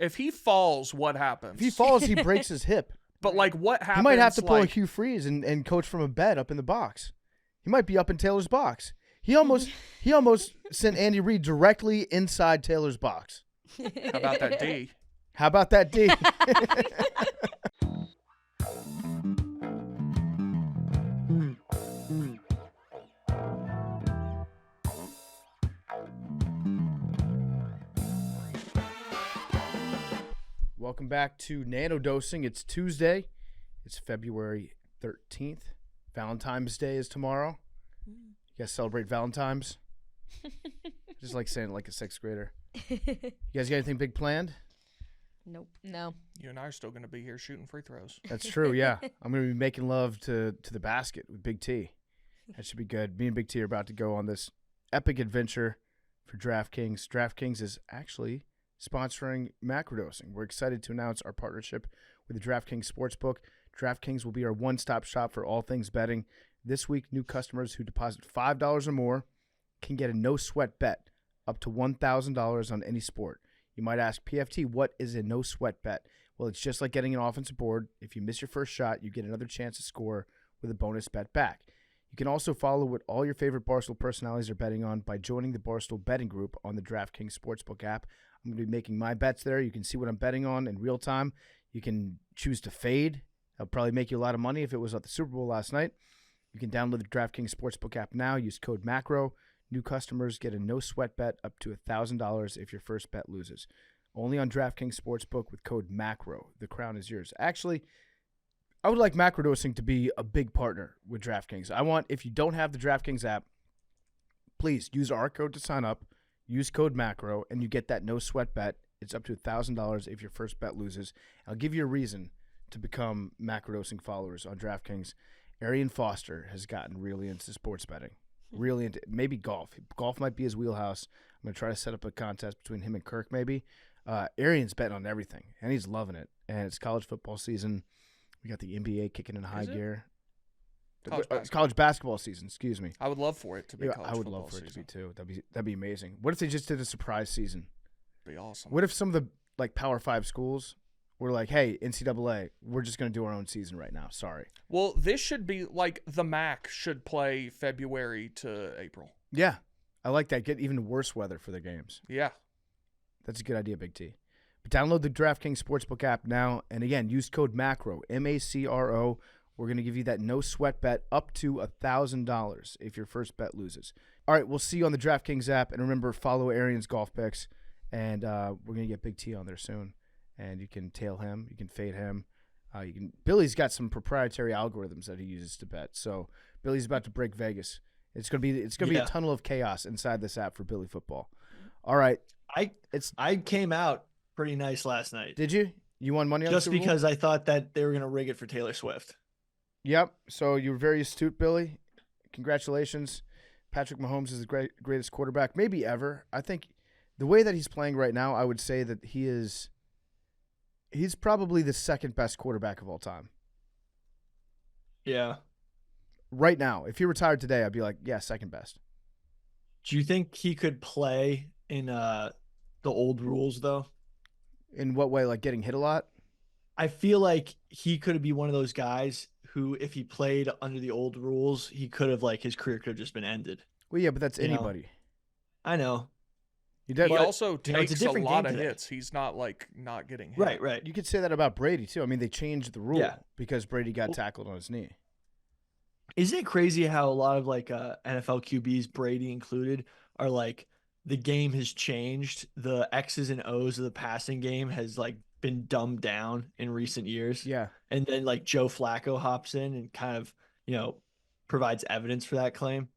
If he falls, what happens? If he falls, he breaks his hip. But, like, what happens? He might have to pull a Hugh Freeze and coach from a bed up in the box. He might be up in Taylor's box. He almost sent Andy Reid directly inside Taylor's box. How about that D? How about that D? Welcome back to Nanodosing. It's Tuesday. It's February 13th. Valentine's Day is tomorrow. You guys celebrate Valentine's? Just like saying it like a sixth grader. You guys got anything big planned? Nope. No. You and I are still going to be here shooting free throws. That's true, yeah. I'm going to be making love to the basket with Big T. That should be good. Me and Big T are about to go on this epic adventure for Draftkings. Draftkings is actually sponsoring Macrodosing. We're excited to announce our partnership with the Draftkings Sportsbook. Draftkings will be our one-stop shop for all things betting. This week, new customers who deposit $5 or more can get a no-sweat bet up to $1,000 on any sport. You might ask, PFT, what is a no-sweat bet? Well, it's just like getting an offensive board. If you miss your first shot, you get another chance to score with a bonus bet back. You can also follow what all your favorite Barstool personalities are betting on by joining the Barstool betting group on the Draftkings Sportsbook app. I'm going to be making my bets there. You can see what I'm betting on in real time. You can choose to fade. That'll probably make you a lot of money if it was at the Super Bowl last night. You can download the Draftkings Sportsbook app now. Use code MACRO. New customers get a no-sweat bet up to $1,000 if your first bet loses. Only on Draftkings Sportsbook with code MACRO. The crown is yours. Actually, I would like Macrodosing to be a big partner with Draftkings. I want, if you don't have the Draftkings app, please use our code to sign up. Use code MACRO, and you get that no-sweat bet. It's up to $1,000 if your first bet loses. I'll give you a reason to become Macrodosing followers on Draftkings. Arian Foster has gotten really into sports betting. Really into maybe golf. Golf might be his wheelhouse. I'm going to try to set up a contest between him and Kirk maybe. Arian's betting on everything, and he's loving it. And it's college football season. We got the NBA kicking in high gear. College basketball season, excuse me. I would love for it to be college football season. I would love for it to be too. That'd be amazing. What if they just did a surprise season? Be awesome. What if some of the like Power 5 schools were like, "Hey, NCAA, we're just going to do our own season right now. Sorry." Well, this should be like the MAC should play February to April. Yeah. I like that. Get even worse weather for the games. Yeah. That's a good idea, Big T. But download the DraftKings Sportsbook app now, and again, use code MACRO, MACRO. We're going to give you that no-sweat bet up to $1,000 if your first bet loses. All right, we'll see you on the DraftKings app. And remember, follow Arian's golf picks. And we're going to get Big T on there soon. And you can tail him. You can fade him. Billy's got some proprietary algorithms that he uses to bet. So Billy's about to break Vegas. It's going to be a tunnel of chaos inside this app for Billy football. All right. I came out pretty nice last night. Did you? You won money on just the Super Bowl? Because I thought that they were going to rig it for Taylor Swift. Yep. So you were very astute, Billy. Congratulations. Patrick Mahomes is the greatest quarterback maybe ever. I think the way that he's playing right now, I would say that he's probably the second best quarterback of all time. Yeah. Right now, if he retired today, I'd be like, yeah, second best. Do you think he could play in the old rules, though? In what way? Like getting hit a lot? I feel like he could be one of those guys who, if he played under the old rules, he could have, like, his career could have just been ended. Well, yeah, but that's anybody. I know. He also takes a lot of hits. He's not, like, not getting hit. Right. You could say that about Brady, too. I mean, they changed the rule because Brady got tackled on his knee. Isn't it crazy how a lot of, like, NFL QBs, Brady included, are, like, the game has changed. The X's and O's of the passing game has, like, been dumbed down in recent years. Yeah. And then, like, Joe Flacco hops in and kind of, provides evidence for that claim.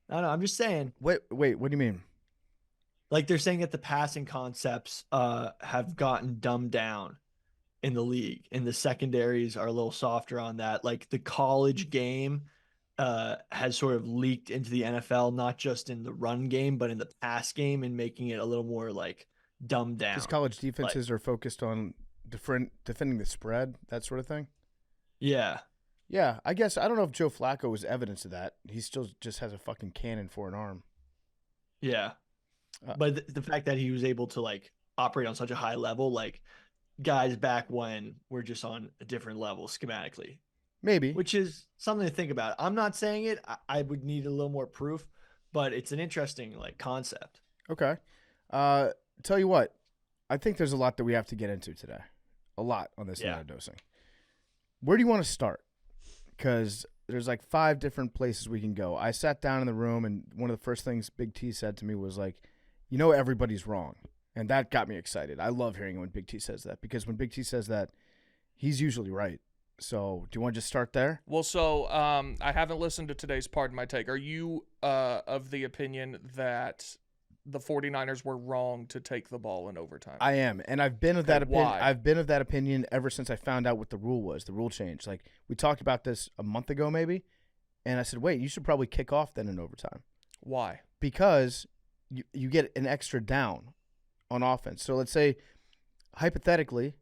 I don't know. I'm just saying. Wait, what do you mean? Like, they're saying that the passing concepts have gotten dumbed down in the league, and the secondaries are a little softer on that. Like, the college game has sort of leaked into the NFL, not just in the run game, but in the pass game, and making it a little more, like, dumbed down. Because college defenses are focused on defending the spread, that sort of thing? Yeah. Yeah, I guess. I don't know if Joe Flacco was evidence of that. He still just has a fucking cannon for an arm. Yeah. But the fact that he was able to, like, operate on such a high level, like guys back when we're just on a different level schematically. Maybe. Which is something to think about. I'm not saying it. I would need a little more proof, but it's an interesting like concept. Okay. Tell you what, I think there's a lot that we have to get into today. A lot on this Macrodosing. Where do you want to start? Because there's like 5 different places we can go. I sat down in the room, and one of the first things Big T said to me was like, everybody's wrong. And that got me excited. I love hearing when Big T says that, because when Big T says that, he's usually right. So do you want to just start there? Well, so I haven't listened to today's Pardon My Take. Are you of the opinion that the 49ers were wrong to take the ball in overtime? I am, and I've been of that opinion. Why? I've been of that opinion ever since I found out what the rule was. The rule change. Like, we talked about this a month ago, maybe, and I said, "Wait, you should probably kick off then in overtime." Why? Because you get an extra down on offense. So let's say, hypothetically,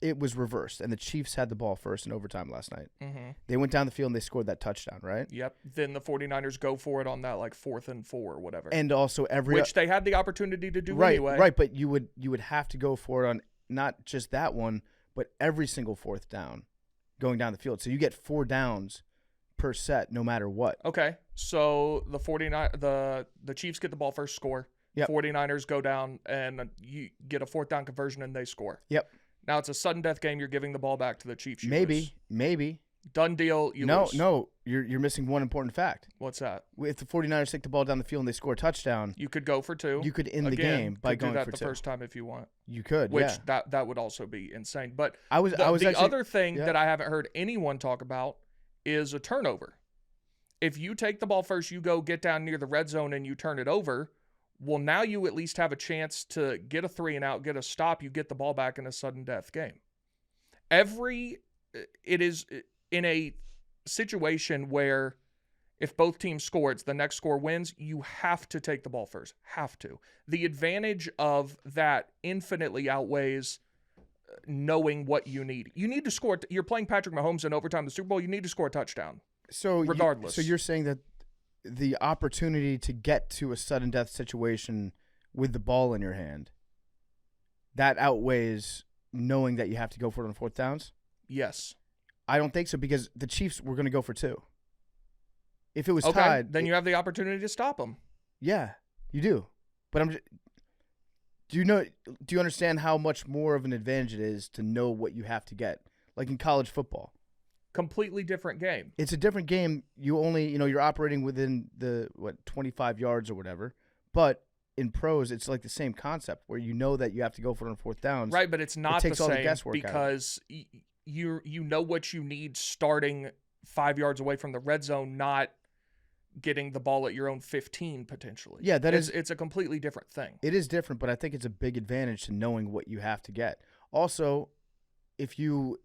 it was reversed, and the Chiefs had the ball first in overtime last night. Mm-hmm. They went down the field and they scored that touchdown, right? Yep. Then the 49ers go for it on that like 4th and 4 or whatever. And also which they had the opportunity to do right, anyway. Right, but you would have to go for it on not just that one, but every single 4th down going down the field. So you get 4 downs per set no matter what. Okay. So the Chiefs get the ball first, score. Yep. 49ers go down and you get a 4th down conversion and they score. Yep. Now it's a sudden death game. You're giving the ball back to the Chiefs. Maybe. Done deal. You lose. No. You're missing one important fact. What's that? If the 49ers take the ball down the field and they score a touchdown, You could go for 2. you could end the game by going do that for the 2. first time if you want. You could, Which yeah. that would also be insane. But I was the actually, other thing yeah. that I haven't heard anyone talk about is a turnover. If you take the ball first, you go get down near the red zone and you turn it over. Well, now you at least have a chance to get a 3 and out, get a stop. You get the ball back in a sudden death game. It is in a situation where if both teams score, it's the next score wins. You have to take the ball first. Have to. The advantage of that infinitely outweighs knowing what you need. You need to score. You're playing Patrick Mahomes in overtime, the Super Bowl. You need to score a touchdown. So regardless. So you're saying that the opportunity to get to a sudden death situation with the ball in your hand, that outweighs knowing that you have to go for it on 4th downs? Yes. I don't think so, because the Chiefs were going to go for 2. If it was okay, tied, then you have the opportunity to stop them. Yeah, you do. But do you understand how much more of an advantage it is to know what you have to get? Like in college football. Completely different game. It's a different game. You only, you're operating within the 25 yards or whatever. But in pros, it's like the same concept where you know that you have to go for it on 4th downs. Right, but it's not takes the all same the guesswork because you know what you need starting 5 yards away from the red zone, not getting the ball at your own 15 potentially. Yeah, it's a completely different thing. It is different, but I think it's a big advantage to knowing what you have to get. Also, if you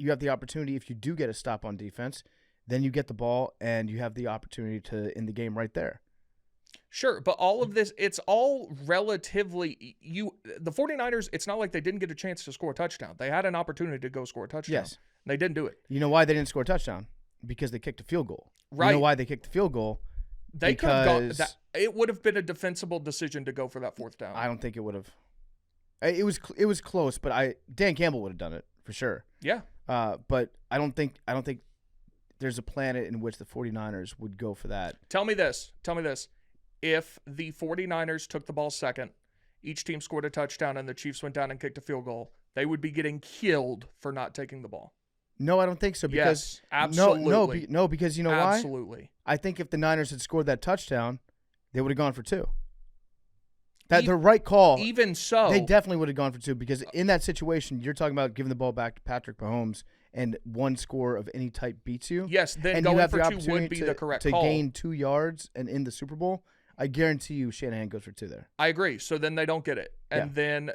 have the opportunity, if you do get a stop on defense, then you get the ball and you have the opportunity to end the game right there. Sure, but all of this, it's all relatively the 49ers, it's not like they didn't get a chance to score a touchdown. They had an opportunity to go score a touchdown. Yes. They didn't do it. You know why they didn't score a touchdown? Because they kicked a field goal. Right. You know why they kicked the field goal? They could have gone. It would have been a defensible decision to go for that 4th down. I don't think it would have. It was close, but Dan Campbell would have done it for sure. Yeah. But I don't think there's a planet in which the 49ers would go for that. Tell me this. If the 49ers took the ball second, each team scored a touchdown, and the Chiefs went down and kicked a field goal, they would be getting killed for not taking the ball. No, I don't think so. Because yes, absolutely. No, because you know why? Absolutely. I think if the Niners had scored that touchdown, they would have gone for 2. The right call. Even so, they definitely would have gone for 2, because in that situation, you're talking about giving the ball back to Patrick Mahomes, and one score of any type beats you. Yes, then and going for 2 would be the correct to call. To gain 2 yards and in the Super Bowl, I guarantee you Shanahan goes for 2 there. I agree. So then they don't get it. And then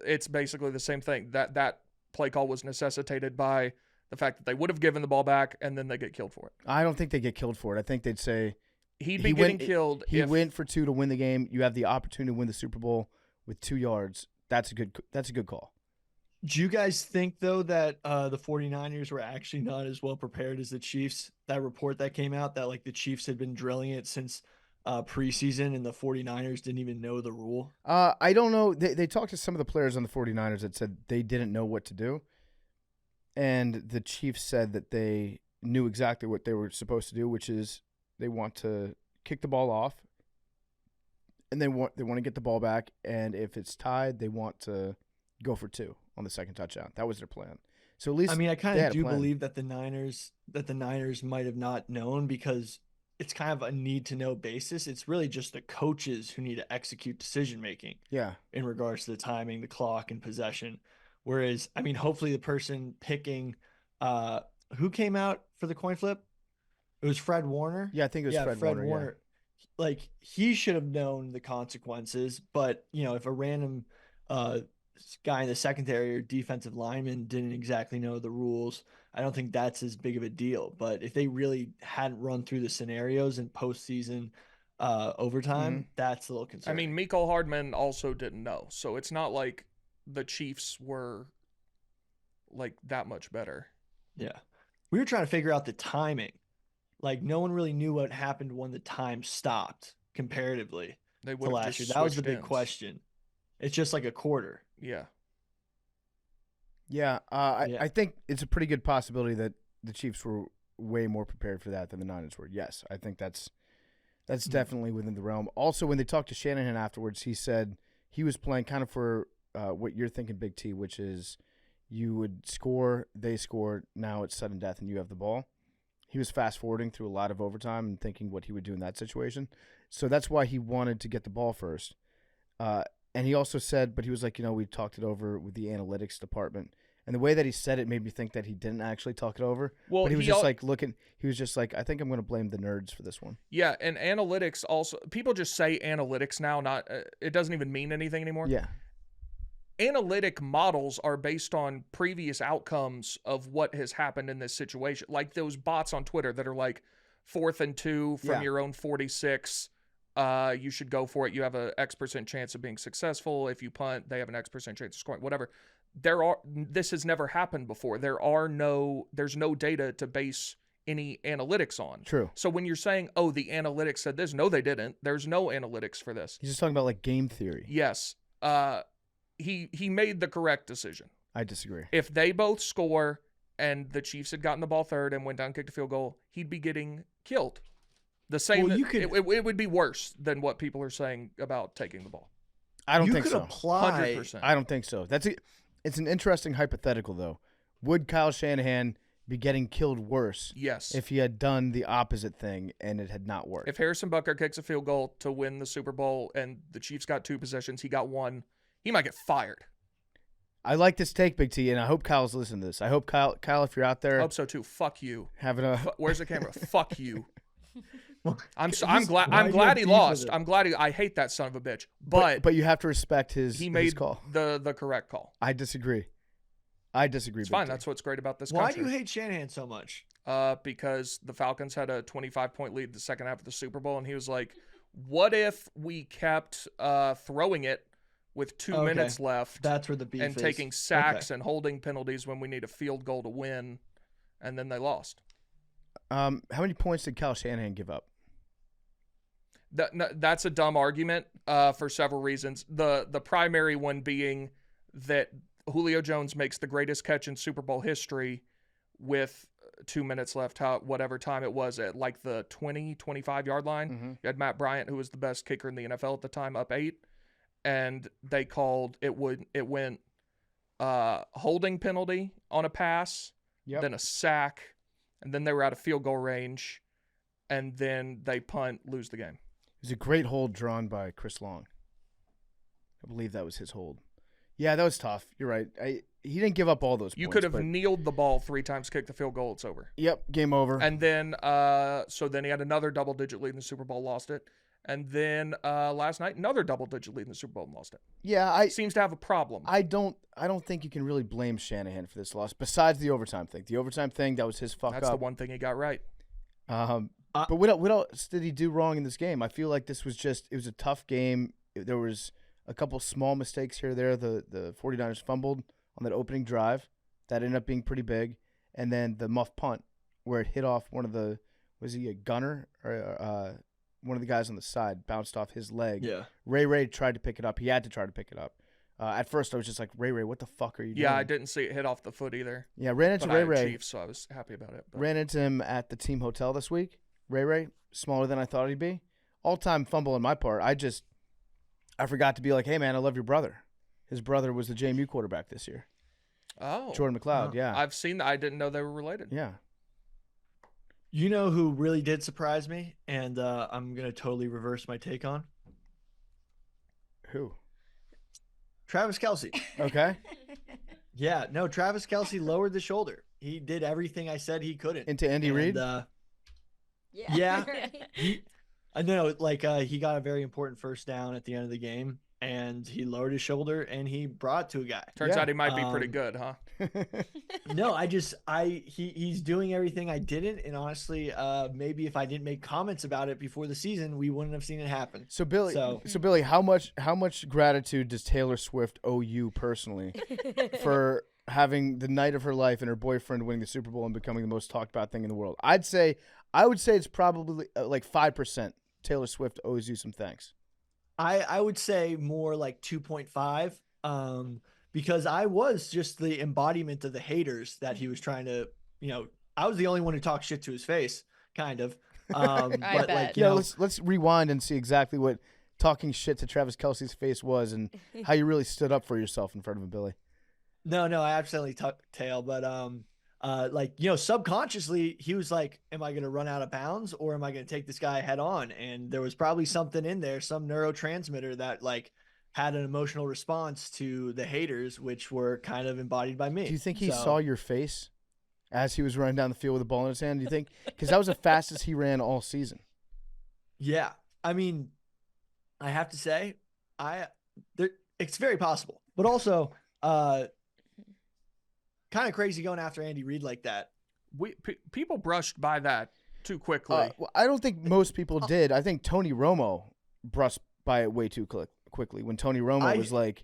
it's basically the same thing. That play call was necessitated by the fact that they would have given the ball back, and then they get killed for it. I don't think they get killed for it. I think they'd say he'd be getting killed. He went for 2 to win the game. You have the opportunity to win the Super Bowl with 2 yards. That's a good call. Do you guys think, though, that the 49ers were actually not as well prepared as the Chiefs? That report that came out that, like, the Chiefs had been drilling it since preseason and the 49ers didn't even know the rule? I don't know. They talked to some of the players on the 49ers that said they didn't know what to do. And the Chiefs said that they knew exactly what they were supposed to do, which is they want to kick the ball off, and they want to get the ball back, and if it's tied, they want to go for 2 on the second touchdown. That was their plan. So at least I mean, I kind of do believe that the Niners might have not known, because it's kind of a need to know basis. It's really just the coaches who need to execute decision making. Yeah. In regards to the timing, the clock, and possession. Whereas, I mean, hopefully the person picking who came out for the coin flip? It was Fred Warner. Yeah, I think it was Fred Warner. Yeah. Like, he should have known the consequences, but if a random guy in the secondary or defensive lineman didn't exactly know the rules, I don't think that's as big of a deal. But if they really hadn't run through the scenarios in postseason overtime, that's a little concerning. I mean, Mecole Hardman also didn't know, so it's not like the Chiefs were like that much better. Yeah. We were trying to figure out the timing. Like, no one really knew what happened when the time stopped comparatively to last year. That was the big question. It's just like a quarter. Yeah. Yeah. I think it's a pretty good possibility that the Chiefs were way more prepared for that than the Niners were. Yes. I think that's definitely within the realm. Also, when they talked to Shanahan afterwards, he said he was playing kind of for what you're thinking, Big T, which is you would score, they score, now it's sudden death and you have the ball. He was fast-forwarding through a lot of overtime and thinking what he would do in that situation. So that's why he wanted to get the ball first. And he also said, but he was like, we talked it over with the analytics department. And the way that he said it made me think that he didn't actually talk it over. Well, but he was just he was just like, I think I'm going to blame the nerds for this one. Yeah, and analytics also, people just say analytics now, not it doesn't even mean anything anymore. Yeah. Analytic models are based on previous outcomes of what has happened in this situation. Like those bots on Twitter that are like 4th and 2 from your own 46. You should go for it. You have a X% chance of being successful. If you punt, they have an X% chance of scoring, whatever. This has never happened before. There's no data to base any analytics on. True. So when you're saying, oh, the analytics said this, no, they didn't. There's no analytics for this. He's just talking about like game theory. Yes. He made the correct decision. I disagree. If they both score and the Chiefs had gotten the ball third and went down and kicked a field goal, he'd be getting killed. The same. Well, it would be worse than what people are saying about taking the ball. I don't think so. 100%. I don't think so. It's an interesting hypothetical, though. Would Kyle Shanahan be getting killed worse? Yes. If he had done the opposite thing and it had not worked. If Harrison Butker kicks a field goal to win the Super Bowl and the Chiefs got 2 possessions, he got 1, he might get fired. I like this take, Big T, and I hope Kyle's listening to this. I hope Kyle, if you're out there, I hope so too. Fuck you. Where's the camera? Fuck you. I'm glad he lost. I hate that son of a bitch. But you have to respect his call. the correct call. I disagree. It's fine. That's what's great about this country. Why do you hate Shanahan so much? Because the Falcons had a 25-point lead the second half of the Super Bowl, and he was like, what if we kept throwing it with 2 minutes left? That's where the beef and is. Taking sacks and holding penalties when we need a field goal to win, and then they lost. How many points did Kyle Shanahan give up? That's a dumb argument for several reasons. The primary one being that Julio Jones makes the greatest catch in Super Bowl history with 2 minutes left, whatever time it was, at like the 25-yard line. Mm-hmm. You had Matt Bryant, who was the best kicker in the NFL at the time, up 8. And they called it went holding penalty on a pass, then a sack, and then they were out of field goal range, and then they punt, lose the game. It was a great hold drawn by Chris Long. I believe that was his hold. Yeah, that was tough. You're right. He didn't give up all those points. You could have kneeled the ball 3 times, kicked the field goal, it's over. Yep, game over. And then so then he had another double-digit lead in the Super Bowl, lost it. And then last night, another double-digit lead in the Super Bowl and lost it. Yeah, seems to have a problem. I don't think you can really blame Shanahan for this loss, besides the overtime thing. The overtime thing, that was his fuck up. That's the one thing he got right. But what else did he do wrong in this game? I feel like this was it was a tough game. There was a couple small mistakes here or there. The 49ers fumbled on that opening drive. That ended up being pretty big. And then the muff punt where it hit off one of the, was he a gunner? Or one of the guys on the side bounced off his leg. Yeah. Ray tried to pick it up. He had to try to pick it up. At first, I was just like, Ray, what the fuck are you doing? Yeah, I didn't see it hit off the foot either. Yeah, ran into But I had Ray. Chiefs, so I was happy about it. But. Ran into him at the team hotel this week. Ray, smaller than I thought he'd be. All-time fumble on my part. I forgot to be like, hey, man, I love your brother. His brother was the JMU quarterback this year. Oh. Jordan McLeod, yeah. I've seen that. I didn't know they were related. Yeah. You know who really did surprise me, and I'm going to totally reverse my take on? Who? Travis Kelce. Okay. Yeah, no, Travis Kelce lowered the shoulder. He did everything I said he couldn't. Into Andy Reid? Yeah. I know, he got a very important first down at the end of the game, and he lowered his shoulder, and he brought it to a guy. Turns out he might be pretty good, huh? No, he's doing everything I didn't, and honestly, maybe if I didn't make comments about it before the season, we wouldn't have seen it happen. So Billy, how much gratitude does Taylor Swift owe you personally for having the night of her life and her boyfriend winning the Super Bowl and becoming the most talked about thing in the world? I would say it's probably like 5%. Taylor Swift owes you some thanks. I would say more like 2.5. Because I was just the embodiment of the haters that he was trying to, I was the only one who talked shit to his face, kind of. But bet. Let's rewind and see exactly what talking shit to Travis Kelce's face was and how you really stood up for yourself in front of him, Billy. No, I absolutely tucked tail, but subconsciously he was like, am I going to run out of bounds or am I going to take this guy head on? And there was probably something in there, some neurotransmitter that had an emotional response to the haters, which were kind of embodied by me. Do you think he saw your face as he was running down the field with the ball in his hand? Do you think? Because that was the fastest he ran all season. Yeah. I mean, I have to say, it's very possible. But also, kind of crazy going after Andy Reid like that. People brushed by that too quickly. Well, I don't think most people did. I think Tony Romo brushed by it way too quickly when Tony Romo was like,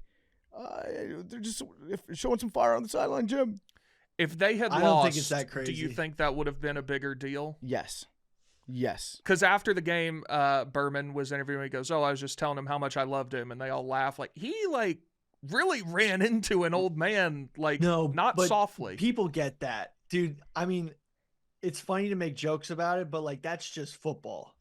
they're just showing some fire on the sideline, Jim. If they had I lost, don't think it's that crazy. Do you think that would have been a bigger deal? Yes. Because after the game, Berman was interviewing. He goes, "Oh, I was just telling him how much I loved him," and they all laugh. He really ran into an old man, not softly. People get that, dude. I mean, it's funny to make jokes about it, but that's just football.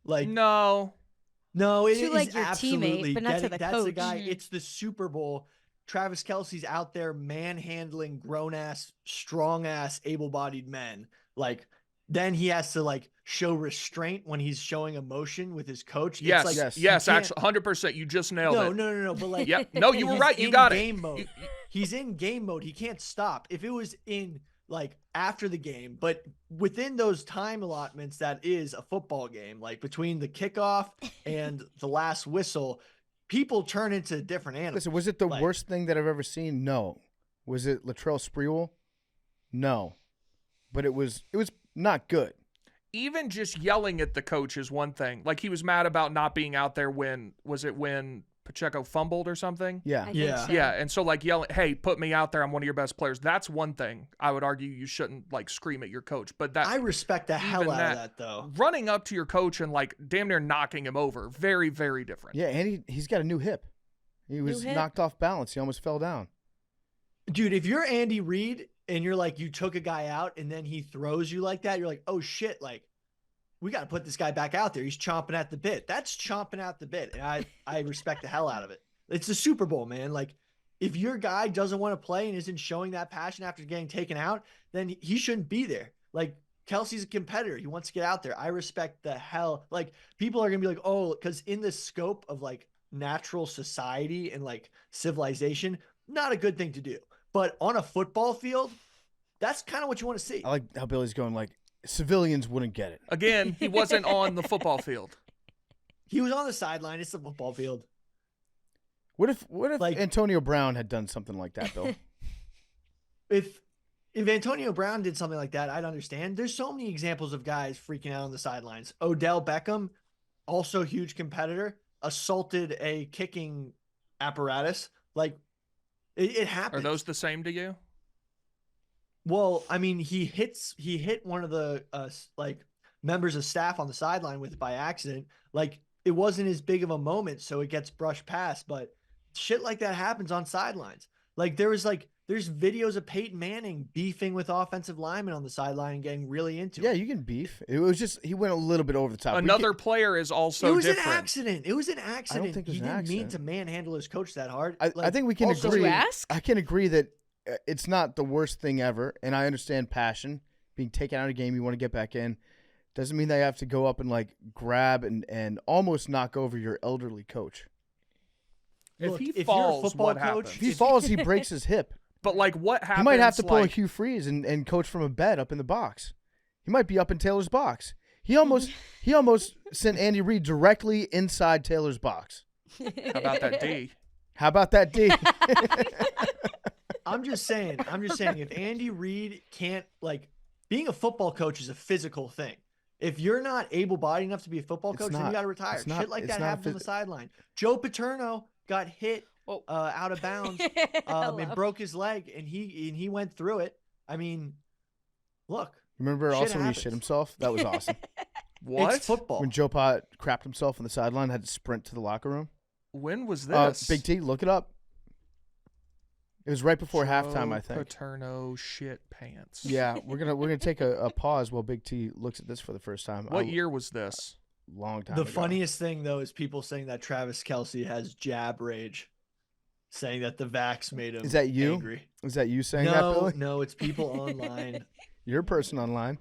No, it is your absolutely teammate, but not to the that's coach. the guy. It's the Super Bowl. Travis Kelce's out there manhandling grown-ass, strong-ass, able-bodied men. Then he has to show restraint when he's showing emotion with his coach. Yes, actually, 100%. You just nailed it. No. But yep. No, you were right. You got game it. Mode. He's in game mode. He can't stop. If it was in after the game, but within those time allotments, that is a football game, between the kickoff and the last whistle, people turn into different animals. Listen, was it the worst thing that I've ever seen? No. Was it Latrell Sprewell? No. But it was not good. Even just yelling at the coach is one thing. He was mad about not being out there when Pacheco fumbled or something? Yeah. Yeah, and so yelling, "Hey, put me out there. I'm one of your best players." That's one thing. I would argue you shouldn't scream at your coach, but that I respect the hell out of that though. Running up to your coach and damn near knocking him over, very, very different. Yeah, and he's got a new hip. He was knocked off balance. He almost fell down. Dude, if you're Andy Reid and you're you took a guy out and then he throws you like that, you're like, oh shit, we got to put this guy back out there. He's chomping at the bit. That's chomping at the bit. And I respect the hell out of it. It's the Super Bowl, man. If your guy doesn't want to play and isn't showing that passion after getting taken out, then he shouldn't be there. Kelce's a competitor. He wants to get out there. I respect the hell. People are going to be oh, because in the scope of natural society and civilization, not a good thing to do. But on a football field, that's kind of what you want to see. I like how Billy's going civilians wouldn't get it. Again, he wasn't on the football field. He was on the sideline. It's the football field. What if Antonio Brown had done something like that, Bill? If Antonio Brown did something like that, I'd understand. There's so many examples of guys freaking out on the sidelines. Odell Beckham, also huge competitor, assaulted a kicking apparatus. It happened. Are those the same to you? Well, I mean, he hit one of the members of staff on the sideline with it by accident. it wasn't as big of a moment, so it gets brushed past. But shit like that happens on sidelines. Like there's videos of Peyton Manning beefing with offensive linemen on the sideline and getting really into it. Yeah, you can beef. It was just he went a little bit over the top. Another player is also It was different. an accident. It was an accident. I don't think it was he an didn't mean accident. to manhandle his coach that hard. I think we can also- agree. Did you ask? I can agree that it's not the worst thing ever, and I understand passion. Being taken out of a game, you want to get back in. Doesn't mean that you have to go up and like grab and almost knock over your elderly coach. If Look, he if you're a falls, football what coach- happens? If he falls, he breaks his hip. But like, what happens? He might have to pull a like, Hugh Freeze and coach from a bed up in the box. He might be up in Taylor's box. He almost sent Andy Reid directly inside Taylor's box. How about that D? How about that, D? I'm just saying, if Andy Reid can't, like, being a football coach is a physical thing. If you're not able-bodied enough to be a football coach, then you got to retire. It's not- Shit like it's that not a happens on the sideline. Joe Paterno got hit out of bounds and broke his leg, and he went through it. I mean, look, Remember Shit also when he happens. shit himself? That was awesome. What? it's football. When Joe Pot crapped himself on the sideline, had to sprint to the locker room. When was this? Big T, look it up. It was right before halftime, Joe I think. Paterno shit pants. Yeah, we're gonna take a pause while Big T looks at this for the first time. What year was this? Long time The ago. funniest thing, though, is people saying that Travis Kelce has jab rage, saying that the vax made him Is that you? angry. Is that you saying that, Billy? No, it's people online. You're a person online.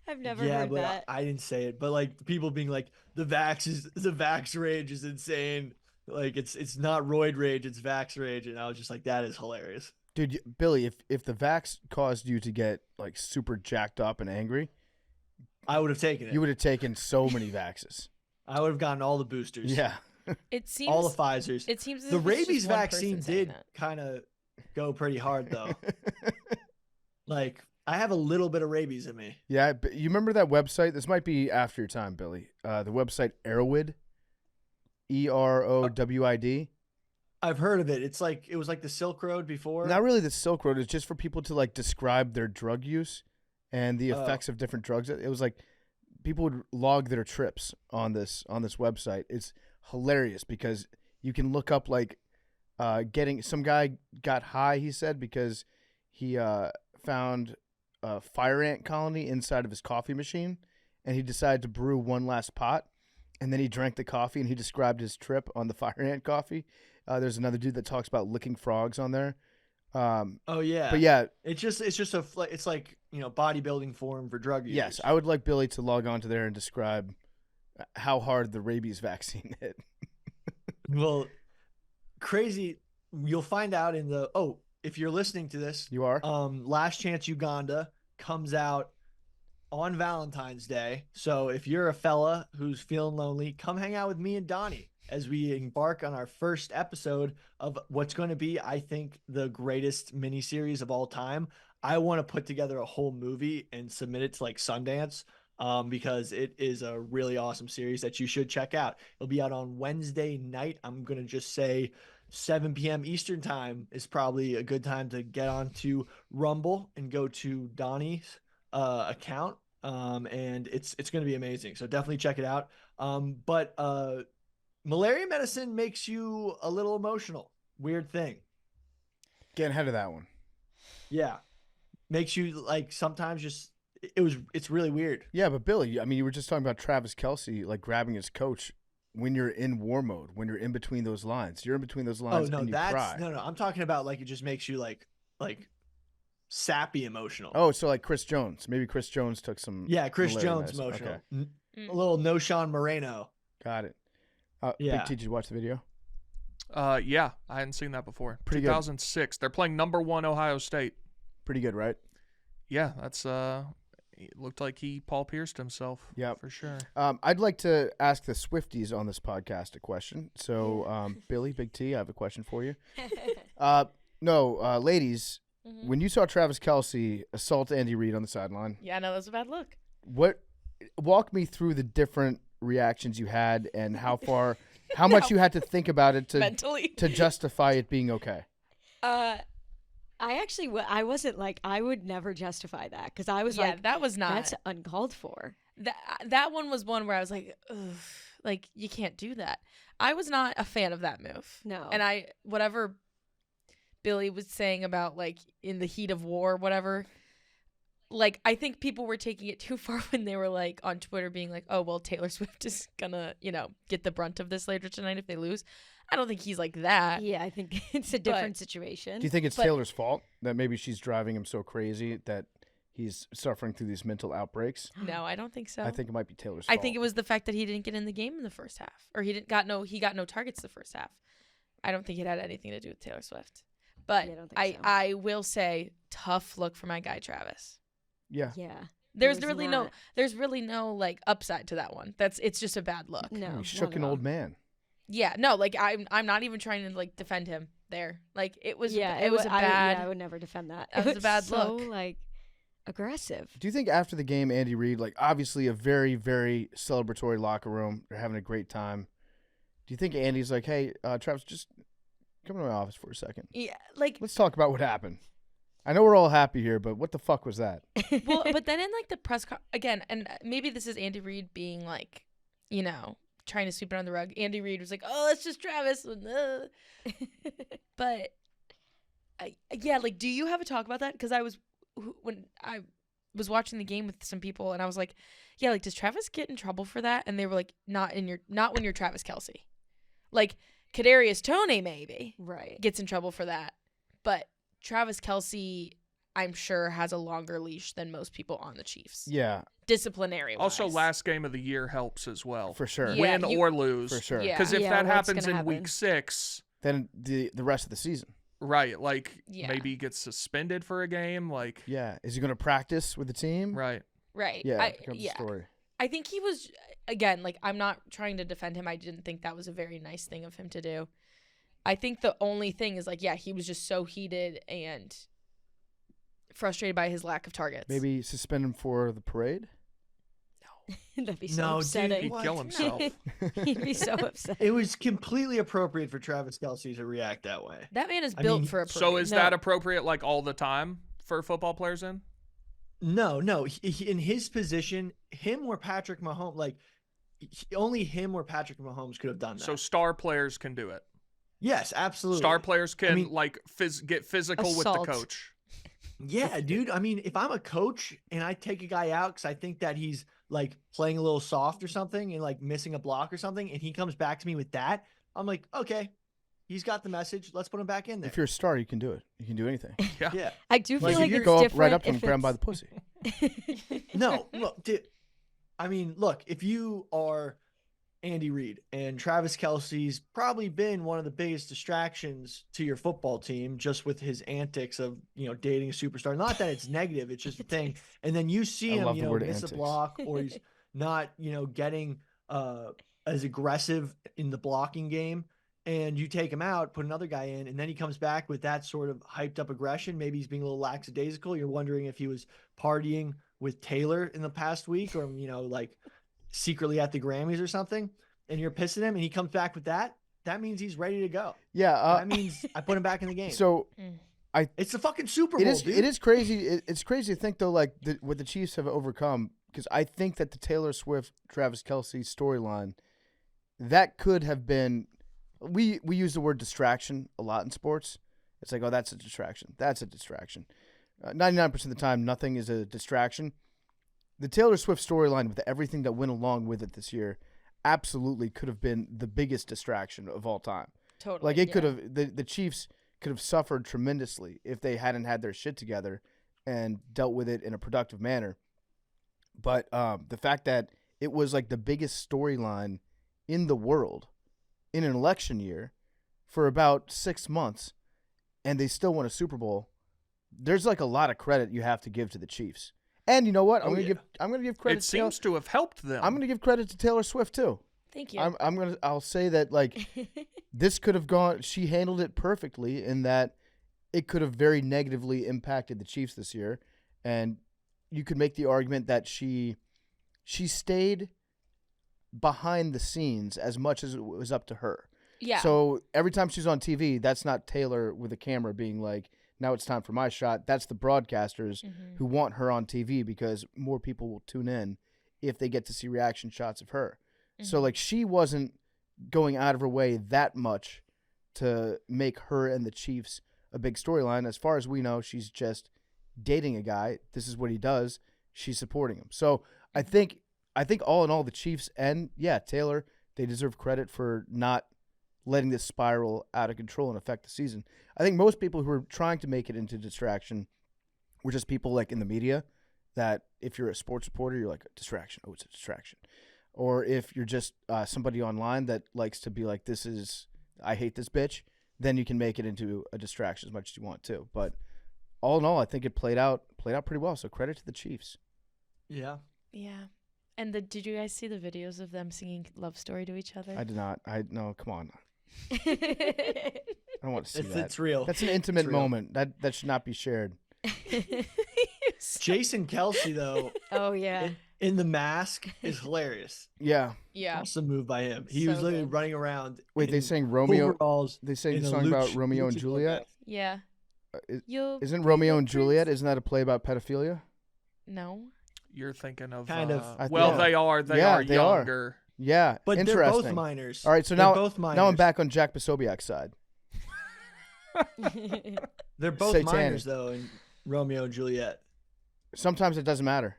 I've never Yeah, heard but that. I didn't say it. But like people being like, the vax rage is insane. Like it's not roid rage, it's vax rage, and I was just like, that is hilarious. Dude, Billy, if the vax caused you to get like super jacked up and angry, I would have taken it. you would have taken so many vaxes. I would have gotten all the boosters. Yeah. It seems all the Pfizers. It seems as The if it's just rabies one vaccine person saying did that. kind of go pretty hard though. Like I have a little bit of rabies in me. Yeah, but you remember that website? This might be after your time, Billy. The website Erowid, EROWID. I've heard of it. It was like the Silk Road before. Not really the Silk Road. It's just for people to like describe their drug use and the Oh. effects of different drugs. It was like people would log their trips on this website. It's hilarious because you can look up like getting some guy got high. He said because he found a fire ant colony inside of his coffee machine, and he decided to brew one last pot, and then he drank the coffee, and he described his trip on the fire ant coffee. There's another dude that talks about licking frogs on there. Oh yeah. But yeah, It's just it's like, bodybuilding form for drug users. yes, I would like Billy to log on to there and describe how hard the rabies vaccine hit. Well, crazy. You'll find out if you're listening to this, You are? Last Chance Uganda comes out on Valentine's Day. So if you're a fella who's feeling lonely, come hang out with me and Donnie as we embark on our first episode of what's going to be, I think, the greatest miniseries of all time. I want to put together a whole movie and submit it to like Sundance because it is a really awesome series that you should check out. It'll be out on Wednesday night. I'm going to just say 7 p.m. Eastern time is probably a good time to get onto Rumble and go to Donnie's account. And it's going to be amazing. So definitely check it out. But malaria medicine makes you a little emotional. Weird thing. Getting ahead of that one. Yeah. Makes you like sometimes just it's really weird. Yeah, but Billy, I mean, you were just talking about Travis Kelce, like grabbing his coach when you're in war mode, when you're in between those lines. You're in between those lines and you cry. No. I'm talking about like it just makes you like sappy emotional. Oh, so like Chris Jones. Maybe Chris Jones took some. Yeah, Chris malaria Jones medicine. emotional. Okay, A little no Sean Moreno. got it. Yeah. Big T, did you watch the video? Yeah, I hadn't seen that before. Pretty good. 2006. They're playing #1 Ohio State. Pretty good, right? Yeah, that's it looked like he Paul Pierced himself. Yep. For sure. I'd like to ask the Swifties on this podcast a question. So, Billy, Big T, I have a question for you. Ladies, when you saw Travis Kelce assault Andy Reid on the sideline, Yeah, no, that was a bad look. walk me through the different reactions you had and how much you had to think about it Mentally. to justify it being okay. I actually, I wasn't like, I would never justify that because I was Yeah, like, that was not. that's uncalled for. That one was one where I was like, ugh. Like, you can't do that. I was not a fan of that move. No. And whatever Billy was saying about, like, in the heat of war, whatever, like, I think people were taking it too far when they were, like, on Twitter being like, oh, well, Taylor Swift is gonna, get the brunt of this later tonight if they lose. I don't think he's like that. Yeah, I think it's a different situation. Do you think it's Taylor's fault that maybe she's driving him so crazy that he's suffering through these mental outbreaks? No, I don't think so. I think it might be Taylor's fault. I think it was the fact that he didn't get in the game in the first half, or he got no targets the first half. I don't think it had anything to do with Taylor Swift. But Yeah, I don't think so. I will say, tough look for my guy Travis. Yeah. Yeah. There's was really not- no like upside to that one. It's just a bad look. No. He shook not an at all. old man. Yeah, no, like I'm not even trying to like defend him there. Like it was Yeah, it was a bad. I would never defend that. That was a bad so, look. like, aggressive. Do you think after the game, Andy Reid, like obviously a very, very celebratory locker room, they're having a great time. Do you think Andy's like, hey, Travis, just come to my office for a second. Yeah, like Let's talk about what happened. I know we're all happy here, but what the fuck was that? well, but then in like the press again, and maybe this is Andy Reid being like, trying to sweep it on the rug. Andy Reid was like, "Oh, it's just Travis," but yeah, like, do you have a talk about that? Because when I was watching the game with some people, and I was like, "Yeah, like, does Travis get in trouble for that?" And they were like, not when you're Travis Kelce, like Kadarius Toney maybe Right. gets in trouble for that, but Travis Kelce, I'm sure, has a longer leash than most people on the Chiefs. Yeah, Disciplinary wise. Also, last game of the year helps as well. for sure. Yeah. Win or lose. For sure. Yeah. Because if Yeah, that what's happens in gonna week happen? 6, Then the rest of the season. right, like Yeah. maybe he gets suspended for a game, like Yeah. Is he going to practice with the team? right. Right. Yeah. I, becomes yeah. a story. I think he was, again, like, I'm not trying to defend him. I didn't think that was a very nice thing of him to do. I think the only thing is, like, yeah, he was just so heated and frustrated by his lack of targets. Maybe suspend him for the parade? That'd be so No, dude, upsetting. He'd What? kill himself. He'd be so upset. It was completely appropriate for Travis Kelce to react that way. That man is I built mean, for a parade. So is No. that appropriate like all the time for football players in? No. In his position, him or Patrick Mahomes, like only him or Patrick Mahomes could have done that. So star players can do it. yes, absolutely. Star players can mean- like get physical with the Assault. coach. Yeah, dude. I mean, if I'm a coach and I take a guy out because I think that he's like playing a little soft or something and like missing a block or something, and he comes back to me with that, I'm like, okay, he's got the message. Let's put him back in there. If you're a star, you can do it. You can do anything. Yeah. Yeah. I do feel Like, like you it's go up different right up to him, if grab him by the it's- pussy. No, look, I mean, look, if you are Andy Reid and Travis Kelce's probably been one of the biggest distractions to your football team just with his antics of, dating a superstar. Not that it's negative, it's just a thing. And then you see I him, love the word miss antics. a block or he's not, getting as aggressive in the blocking game. And you take him out, put another guy in, and then he comes back with that sort of hyped up aggression. Maybe he's being a little lackadaisical. You're wondering if he was partying with Taylor in the past week or, like secretly at the Grammys or something, and you're pissing him and he comes back with that. That means he's ready to go. Yeah. That means I put him back in the game. So It's the fucking Super Bowl, it is. dude. It is crazy. It's crazy to think though, like what the Chiefs have overcome. Because I think that the Taylor Swift, Travis Kelce storyline, that could have been. We use the word distraction a lot in sports. It's like, oh, that's a distraction. That's a distraction. 99% of the time, nothing is a distraction. The Taylor Swift storyline with everything that went along with it this year absolutely could have been the biggest distraction of all time. totally. Like it could yeah. have the Chiefs could have suffered tremendously if they hadn't had their shit together and dealt with it in a productive manner. But the fact that it was like the biggest storyline in the world in an election year for about 6 months, and they still won a Super Bowl. There's like a lot of credit you have to give to the Chiefs. And you know what? I'm gonna give credit. It seems to have helped them. I'm gonna give credit to Taylor Swift too. Thank you. I'll say that like this could have gone. She handled it perfectly in that it could have very negatively impacted the Chiefs this year, and you could make the argument that she stayed behind the scenes as much as it was up to her. yeah. So every time she's on TV, that's not Taylor with a camera being like, now it's time for my shot. That's the broadcasters who want her on TV because more people will tune in if they get to see reaction shots of her. So like she wasn't going out of her way that much to make her and the Chiefs a big storyline. As far as we know, she's just dating a guy. This is what he does. She's supporting him. So I think all in all, the Chiefs and Taylor, they deserve credit for not letting this spiral out of control and affect the season. I think most people who are trying to make it into distraction were just people like in the media that if you're a sports reporter, you're like, a distraction. Oh, it's a distraction. Or if you're just somebody online that likes to be like, I hate this bitch, then you can make it into a distraction as much as you want to. But all in all, I think it played out pretty well. So credit to the Chiefs. Yeah. Yeah. And did you guys see the videos of them singing Love Story to each other? I did not. No, come on. I don't want to see that. It's real. That's an intimate moment. That should not be shared. Jason Kelce, though, Oh yeah. in the mask is hilarious. Yeah. Yeah. Awesome move by him. He So was literally good. running around. Wait, they in sang Romeo. overalls They sang in a a song about luch- Romeo and luchador Juliet. mask. Yeah. Is, isn't Romeo and Juliet? Isn't that a play about pedophilia? No. You're thinking of Kind of. Well, Yeah. they are They are. younger. Yeah. But interesting. they're both minors. All right, so They're now both minors. now I'm back on Jack Posobiec's side. They're both Satanic. minors though in Romeo and Juliet. Sometimes it doesn't matter.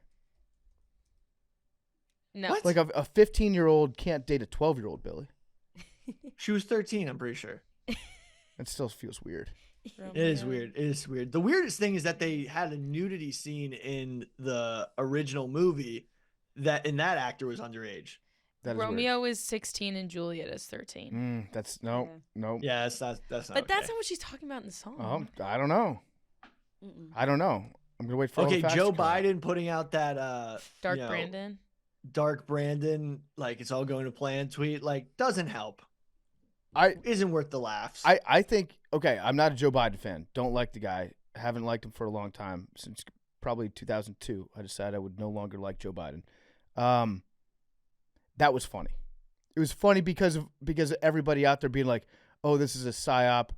No. What? Like a 15-year-old can't date a 12-year-old, Billy. She was 13, I'm pretty sure. That still feels weird. It is weird. It is weird. The weirdest thing is that they had a nudity scene in the original movie that actor was underage. That is weird. Romeo is 16 and Juliet is 13. That's no. Yeah, that's not But okay. that's not what she's talking about in the song. I don't know. Mm-mm. I don't know. I'm gonna wait for all Okay, the facts Joe to come out. Biden putting out that Dark you know, Brandon. Dark Brandon, like it's all going to plan tweet, like doesn't help. I Isn't worth the laughs. I think okay. I'm not a Joe Biden fan. Don't like the guy. Haven't liked him for a long time since probably 2002. I decided I would no longer like Joe Biden. That was funny. It was funny because of everybody out there being like, "Oh, this is a psyop."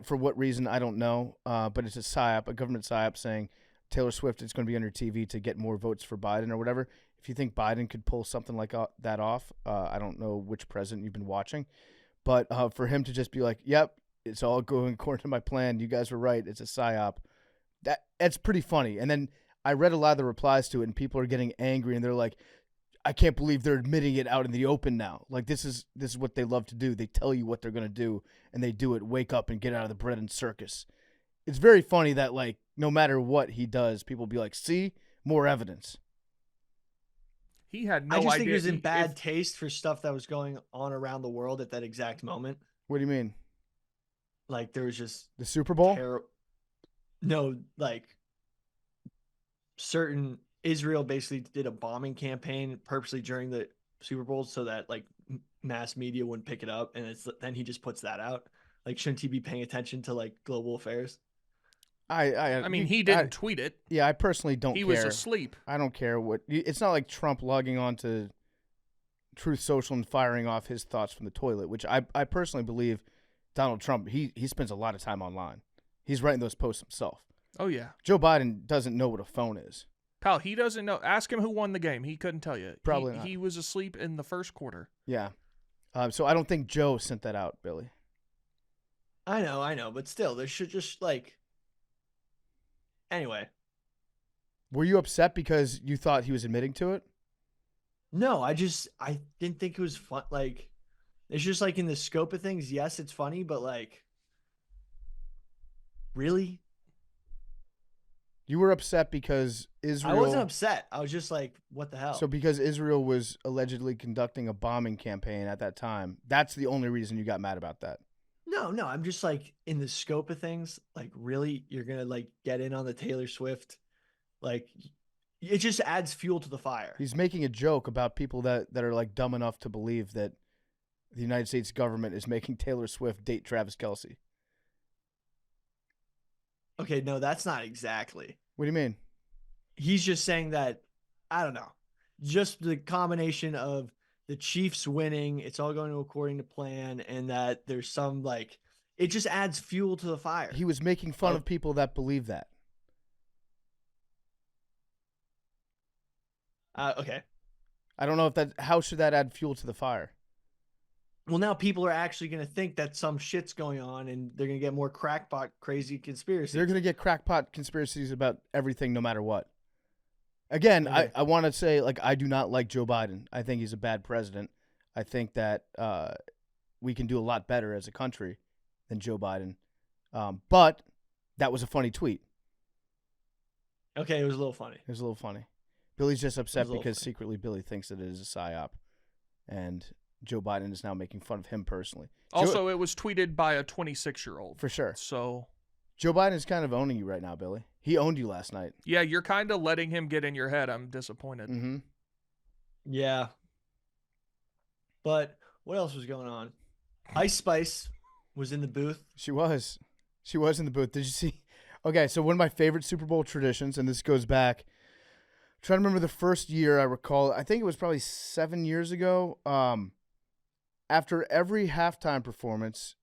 For what reason I don't know. But it's a psyop, a government psyop saying Taylor Swift is going to be on your TV to get more votes for Biden or whatever. If you think Biden could pull something like that off, I don't know which president you've been watching. But for him to just be like, "Yep, it's all going according to my plan. You guys were right. It's a psyop." That's pretty funny. And then I read a lot of the replies to it, and people are getting angry, and they're like, "I can't believe they're admitting it out in the open now. Like this is what they love to do. They tell you what they're gonna do, and they do it. Wake up and get out of the bread and circus." It's very funny that like no matter what he does, people be like, "See, more evidence." He had no I idea. just think he was in if- bad taste for stuff that was going on around the world at that exact moment. What do you mean? Like there was just The Super Bowl? no, like certain Israel basically did a bombing campaign purposely during the Super Bowl so that like mass media wouldn't pick it up, and then he just puts that out. Like, shouldn't he be paying attention to like global affairs? I mean, he didn't tweet it. Yeah, I personally don't He care. was asleep. I don't care what. It's not like Trump logging on to Truth Social and firing off his thoughts from the toilet, which I personally believe Donald Trump, he spends a lot of time online. He's writing those posts himself. Oh, yeah. Joe Biden doesn't know what a phone is. Pal, he doesn't know. Ask him who won the game. He couldn't tell you. Probably not. He was asleep in the first quarter. Yeah. So I don't think Joe sent that out, Billy. I know, but still, there should just like. Anyway, Were you upset because you thought he was admitting to it? no, I didn't think it was fun. Like, it's just like in the scope of things, yes, it's funny, but like, really? You were upset because Israel. I wasn't upset. I was just like, what the hell? So because Israel was allegedly conducting a bombing campaign at that time, that's the only reason you got mad about that. No, I'm just like in the scope of things, like really, you're gonna like get in on the Taylor Swift, like it just adds fuel to the fire. He's making a joke about people that are like dumb enough to believe that the United States government is making Taylor Swift date Travis Kelce. Okay, no, that's not exactly. What do you mean? He's just saying that, I don't know, just the combination of the Chiefs winning, it's all going according to plan, and that there's some like, it just adds fuel to the fire. He was making fun of people that believe that. Okay. I don't know if how should that add fuel to the fire? Well, now people are actually going to think that some shit's going on, and they're going to get more crackpot crazy conspiracies. They're going to get crackpot conspiracies about everything, no matter what. Again, Okay. I want to say, like, I do not like Joe Biden. I think he's a bad president. I think that we can do a lot better as a country than Joe Biden. But that was a funny tweet. Okay, it was a little funny. It was a little funny. Billy's just upset little because funny. secretly Billy thinks that it is a psyop, and Joe Biden is now making fun of him personally. Also, it was tweeted by a 26-year-old. For sure. So, Joe Biden is kind of owning you right now, Billy. He owned you last night. yeah, you're kind of letting him get in your head. I'm disappointed. Mm-hmm. Yeah. But what else was going on? Ice Spice was in the booth. She was. She was in the booth. Did you see? Okay, so one of my favorite Super Bowl traditions, and this goes back, I'm trying to remember the first year I recall. I think it was probably 7 years ago. After every halftime performance,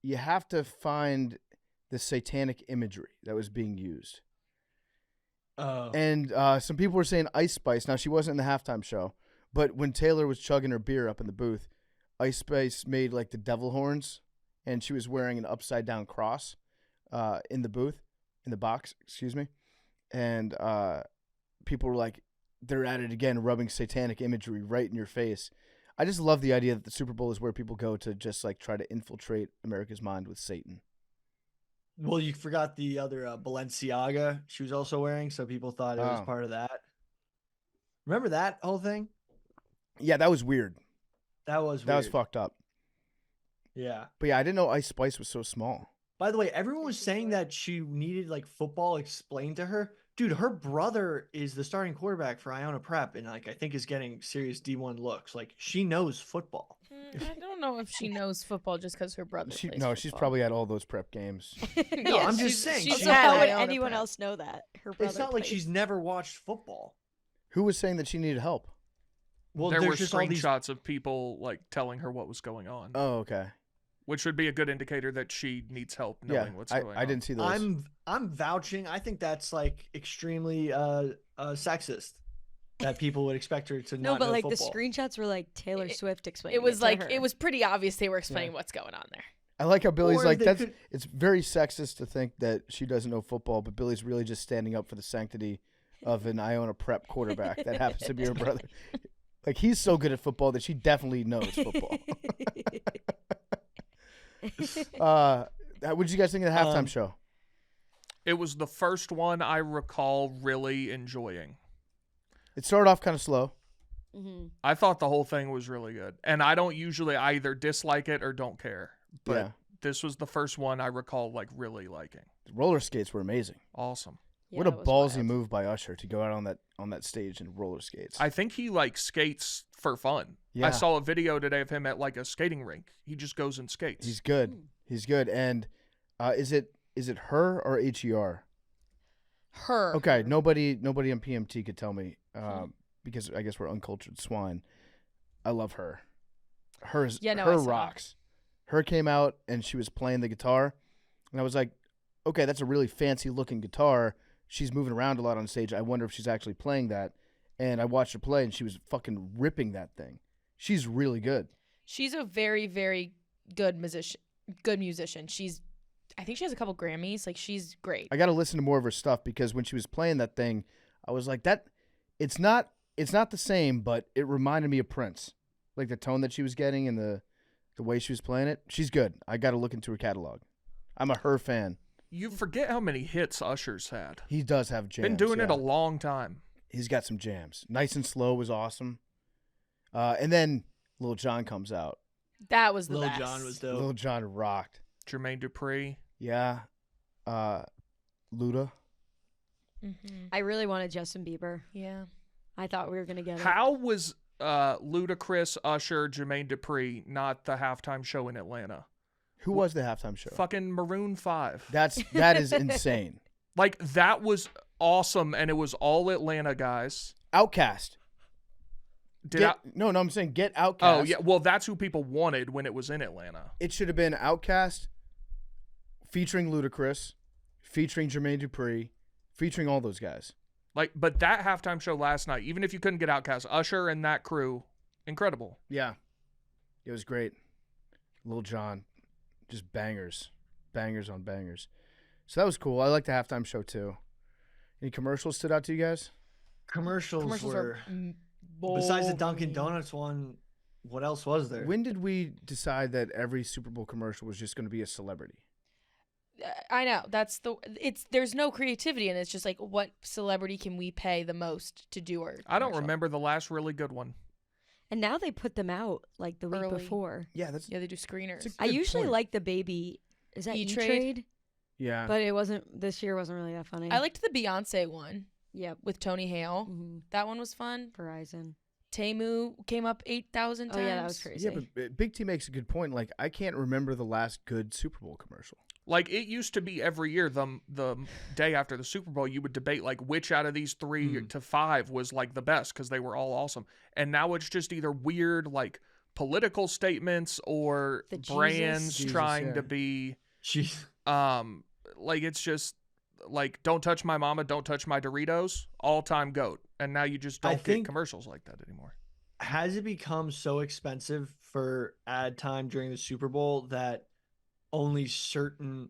you have to find the satanic imagery that was being used. Oh. And some people were saying Ice Spice. Now, she wasn't in the halftime show, but when Taylor was chugging her beer up in the booth, Ice Spice made like the devil horns, and she was wearing an upside-down cross in the booth, in the box, excuse me. And people were like, they're at it again, rubbing satanic imagery right in your face. I just love the idea that the Super Bowl is where people go to just like try to infiltrate America's mind with Satan. Well, you forgot the other Balenciaga she was also wearing, so people thought it was part of that. Remember that whole thing? Yeah, that was weird. That was weird. That was fucked up. Yeah. But yeah, I didn't know Ice Spice was so small. By the way, everyone was saying that she needed like football explained to her. Dude, her brother is the starting quarterback for Iona Prep, and like I think is getting serious D1 looks. Like she knows football. I don't know if she knows football just because her brother plays She's football. probably at all those prep games. No, I'm just saying. she's She's Also, how would Iona anyone Prep. else know that? Her brother It's not like plays. she's never watched football. Who was saying that she needed help? Well, There were there's just all these. screenshots of people like telling her what was going on, Oh, okay. which would be a good indicator that she needs help knowing Yeah, what's going on. I didn't see those. I'm vouching. I think that's like extremely sexist. That people would expect her to No, not but know like football. the screenshots were like Taylor Swift explaining. It was to like her. it was pretty obvious they were explaining what's going on there. I like how Billy's Or like, they that's could- it's very sexist to think that she doesn't know football, but Billy's really just standing up for the sanctity of an Iona Prep quarterback that happens to be her brother. Like, he's so good at football that she definitely knows football. What did you guys think of the halftime show? It was the first one I recall really enjoying. It started off kind of slow. Mhm. I thought the whole thing was really good. And I don't usually either dislike it or don't care. But Yeah. this was the first one I recall like really liking. The roller skates were amazing. Awesome. Yeah, What a it was ballsy wild. move by Usher to go out on that stage in roller skates. I think he like skates for fun. Yeah. I saw a video today of him at like a skating rink. He just goes and skates. He's good. Hmm. He's good. And is it her or HER? Her. Okay, nobody on PMT could tell me because I guess we're uncultured swine. I love her. Her Yeah, no, I saw her. rocks. Her came out and she was playing the guitar, and I was like, okay, that's a really fancy looking guitar. She's moving around a lot on stage. I wonder if she's actually playing that. And I watched her play, and she was fucking ripping that thing. She's really good. She's a very, very good musician. I think she has a couple Grammys. Like, she's great. I got to listen to more of her stuff because when she was playing that thing, I was like, that. It's not the same, but it reminded me of Prince, like the tone that she was getting and the way she was playing it. She's good. I got to look into her catalog. I'm a her fan. You forget how many hits Usher's had. He does have jams. Been doing it yeah. a long time. He's got some jams. Nice and Slow was awesome. And then Lil Jon comes out. That was the Lil best. Jon was dope. Lil Jon rocked. Jermaine Dupri. Yeah. Luda. Mm-hmm. I really wanted Justin Bieber. Yeah. I thought we were gonna get it. How was Ludacris, Usher, Jermaine Dupri not the halftime show in Atlanta? Who was the halftime show? Fucking Maroon 5. That is insane. Like, that was awesome, and it was all Atlanta guys. Outcast. No, I'm saying get Outcast. Oh, yeah. Well, that's who people wanted when it was in Atlanta. It should have been Outcast featuring Ludacris, featuring Jermaine Dupri, featuring all those guys. Like, but that halftime show last night, even if you couldn't get Outkast, Usher and that crew, incredible. Yeah. It was great. Lil Jon, just bangers. Bangers on bangers. So that was cool. I liked the halftime show too. Any commercials stood out to you guys? Commercials were, are besides the Dunkin' boring. Donuts one, what else was there? When did we decide that every Super Bowl commercial was just going to be a celebrity? I know there's no creativity and it's just like what celebrity can we pay the most to do our I don't commercial? remember the last really good one. And now they put them out like the week Early. before. Yeah, that's Yeah, they do screeners. It's a I good usually point. like the baby. Is that E-Trade? E-Trade? yeah. But it wasn't. This year wasn't really that funny. I liked the Beyonce one Yep. with Tony Hale. Mhm. That one was fun. Verizon. Temu came up 8,000 times. Oh yeah, that was crazy. Yeah, but Big T makes a good point. Like, I can't remember the last good Super Bowl commercial. Like, it used to be every year, the day after the Super Bowl, you would debate, like, which out of these 3 to 5 was, like, the best because they were all awesome. And now it's just either weird, like, political statements or The brands Jesus, trying yeah. to be, Jeez. like, it's just, like, don't touch my mama, don't touch my Doritos, all-time GOAT. And now you just I don't get think- commercials like that anymore. Has it become so expensive for ad time during the Super Bowl that only certain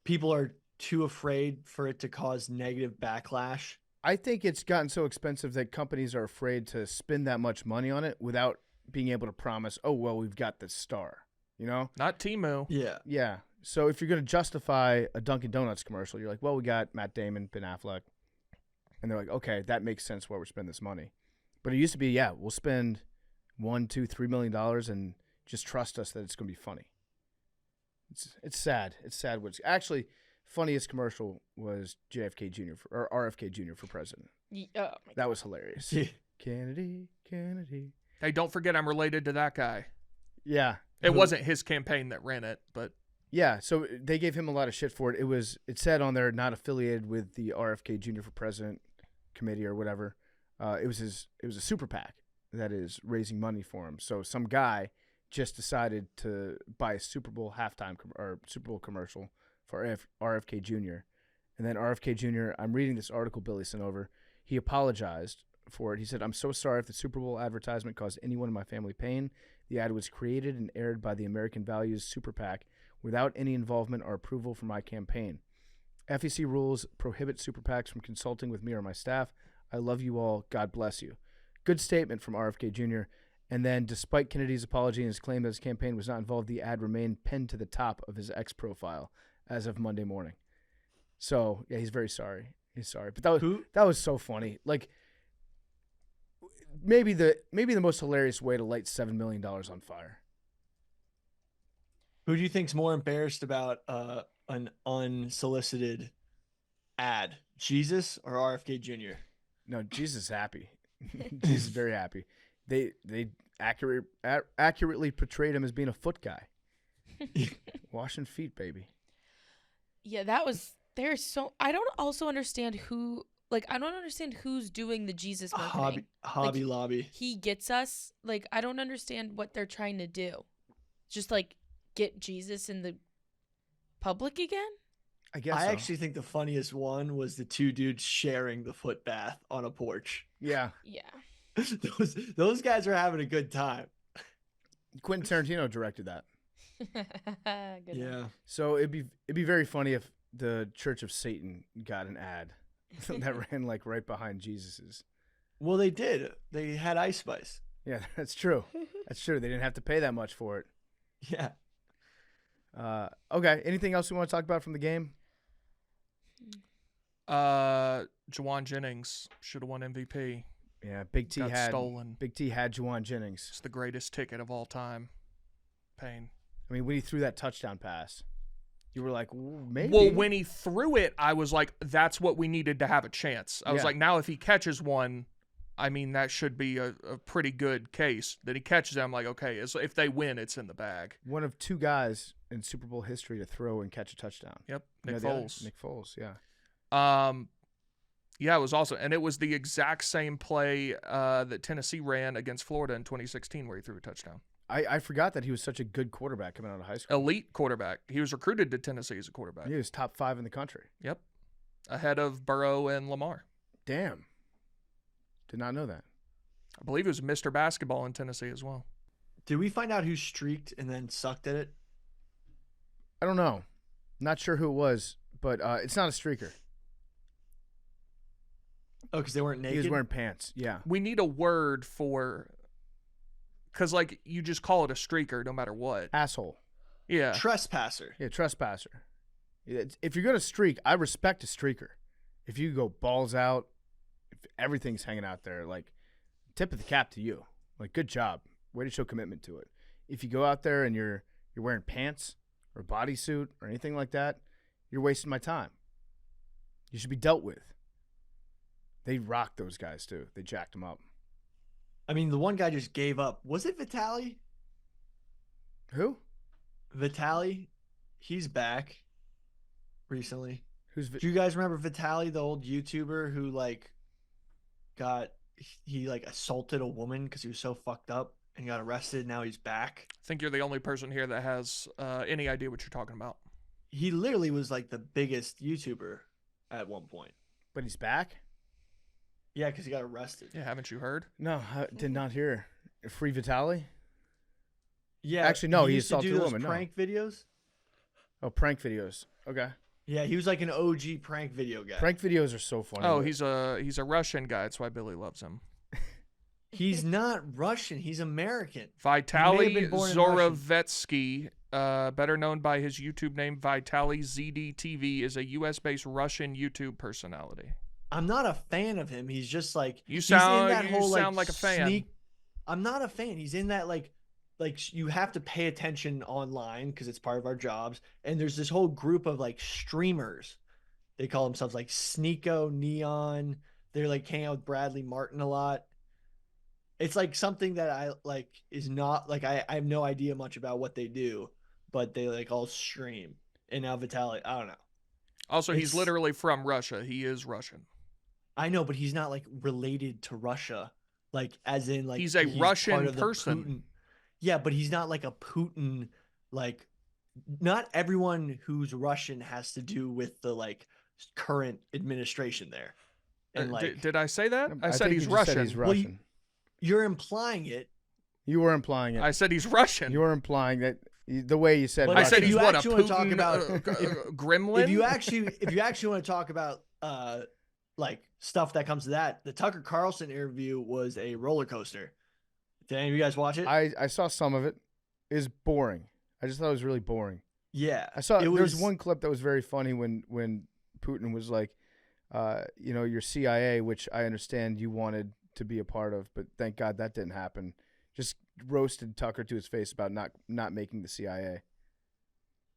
people are too afraid for it to cause negative backlash? I think it's gotten so expensive that companies are afraid to spend that much money on it without being able to promise, oh, well, we've got this star, you know? Not Temu. Yeah. Yeah. So if you're going to justify a Dunkin' Donuts commercial, you're like, well, we got Matt Damon, Ben Affleck. And they're like, okay, that makes sense why we're spending this money. But it used to be, yeah, we'll spend $1, $2, $3 million and just trust us that it's going to be funny. It's sad. It's sad. What's actually funniest commercial was JFK Jr. or RFK Jr. for president. Oh, That was hilarious. Yeah. Kennedy. Hey, don't forget I'm related to that guy. Yeah. It wasn't his campaign that ran it, but Yeah, so they gave him a lot of shit for it. It said on there not affiliated with the RFK Jr. for President committee or whatever. It was a super PAC that is raising money for him. So some guy just decided to buy a Super Bowl Super Bowl commercial for RFK Jr. And then RFK Jr. I'm reading this article Billy sent over. He apologized for it. He said, "I'm so sorry if the Super Bowl advertisement caused anyone in my family pain. The ad was created and aired by the American Values Super PAC without any involvement or approval from my campaign. FEC rules prohibit Super PACs from consulting with me or my staff. I love you all. God bless you." Good statement from RFK Jr. And then, despite Kennedy's apology and his claim that his campaign was not involved, the ad remained pinned to the top of his X profile as of Monday morning. So, yeah, he's very sorry. He's sorry. But that was so funny. Like, maybe the most hilarious way to light $7 million on fire. Who do you think's more embarrassed about an unsolicited ad, Jesus or RFK Jr.? No, Jesus is happy. Jesus is very happy. They accurately portrayed him as being a foot guy. Washing feet, baby. yeah, there's so I don't also understand I don't understand who's doing the Jesus marketing. Hobby Lobby. He gets us. Like, I don't understand what they're trying to do. Just like get Jesus in the public again? I guess I so. actually think the funniest one was the two dudes sharing the foot bath on a porch. Yeah. Yeah. Those guys are having a good time. Quentin Tarantino directed that. Good Yeah. one. So it'd be very funny if the Church of Satan got an ad that ran like right behind Jesus's. Well, they did. They had Ice Spice. Yeah, that's true. That's true. They didn't have to pay that much for it. Yeah. Okay. Anything else we want to talk about from the game? Juwan Jennings should have won MVP. Yeah, Big T Got had stolen. Big T had Juwan Jennings. It's the greatest ticket of all time. Pain. I mean, when he threw that touchdown pass, you were like, maybe. Well, when he threw it, I was like, that's what we needed to have a chance. I was Yeah. like, now if he catches one, I mean, that should be a pretty good case. That he catches it, I'm like, okay, if they win, it's in the bag. one of two guys in Super Bowl history to throw and catch a touchdown. Yep, You Nick know the other? Foles. Nick Foles, yeah. Yeah, it was awesome. And it was the exact same play that Tennessee ran against Florida in 2016 where he threw a touchdown. I forgot that he was such a good quarterback coming out of high school. Elite quarterback. He was recruited to Tennessee as a quarterback. He was top 5 in the country. Yep. Ahead of Burrow and Lamar. Damn. Did not know that. I believe it was Mr. Basketball in Tennessee as well. Did we find out who streaked and then sucked at it? I don't know. Not sure who it was, but it's not a streaker. Oh, because they weren't naked? He was wearing pants. Yeah. We need a word for, because like you just call it a streaker no matter what. Asshole. Yeah. Trespasser. Yeah, trespasser. If you're going to streak, I respect a streaker. If you go balls out, if everything's hanging out there, like, tip of the cap to you. Like, good job. Way to show commitment to it. If you go out there and you're wearing pants or a bodysuit or anything like that, you're wasting my time. You should be dealt with. They rocked those guys, too. They jacked them up. I mean, the one guy just gave up. Was it Vitaly? Who? Vitaly. He's back recently. Who's Do you guys remember Vitaly, the old YouTuber who he assaulted a woman because he was so fucked up and got arrested? Now he's back. I think you're the only person here that has any idea what you're talking about. He literally was like the biggest YouTuber at one point. But he's back? Yeah, because he got arrested. Yeah, haven't you heard? No, I did not hear. Free Vitaly? Yeah, Actually, no, he used to assaulted do a those woman, no. prank videos. Oh, prank videos. Okay. Yeah, he was like an OG prank video guy. Prank videos are so funny. Oh, he's a Russian guy. That's why Billy loves him. He's not Russian. He's American. Vitaly been born in Russia. Zorovetsky, better known by his YouTube name Vitaly ZDTV, is a U.S.-based Russian YouTube personality. I'm not a fan of him. He's just like You he's in sound that whole, sound like a fan. I'm not a fan. He's in that like you have to pay attention online because it's part of our jobs. And there's this whole group of like streamers. They call themselves like Sneeko, Neon. They're like hanging out with Bradley Martin a lot. It's like something that I like is not like I have no idea much about what they do, but they like all stream. And now Vitaly, I don't know. Also, he's literally from Russia. He is Russian. I know, but he's not like related to Russia, like as in like he's a Russian part of the person. Putin. Yeah, but he's not like a Putin. Like, not everyone who's Russian has to do with the like current administration there. And like, did I say that? I said think he's you just Russian. said he's Russian. Well, you're implying it. You were implying it. I said he's Russian. You were implying that the way you said. But I Russian. said if he's you what, a actually want to talk Putin about- gremlin? If you actually want to talk about like stuff that comes to that, the Tucker Carlson interview was a roller coaster. Did any of you guys watch it? I saw some of it. It was boring. I just thought it was really boring. Yeah, I saw it there's one clip that was very funny when Putin was like, your CIA, which I understand you wanted to be a part of, but thank God that didn't happen. Just roasted Tucker to his face about not making the CIA.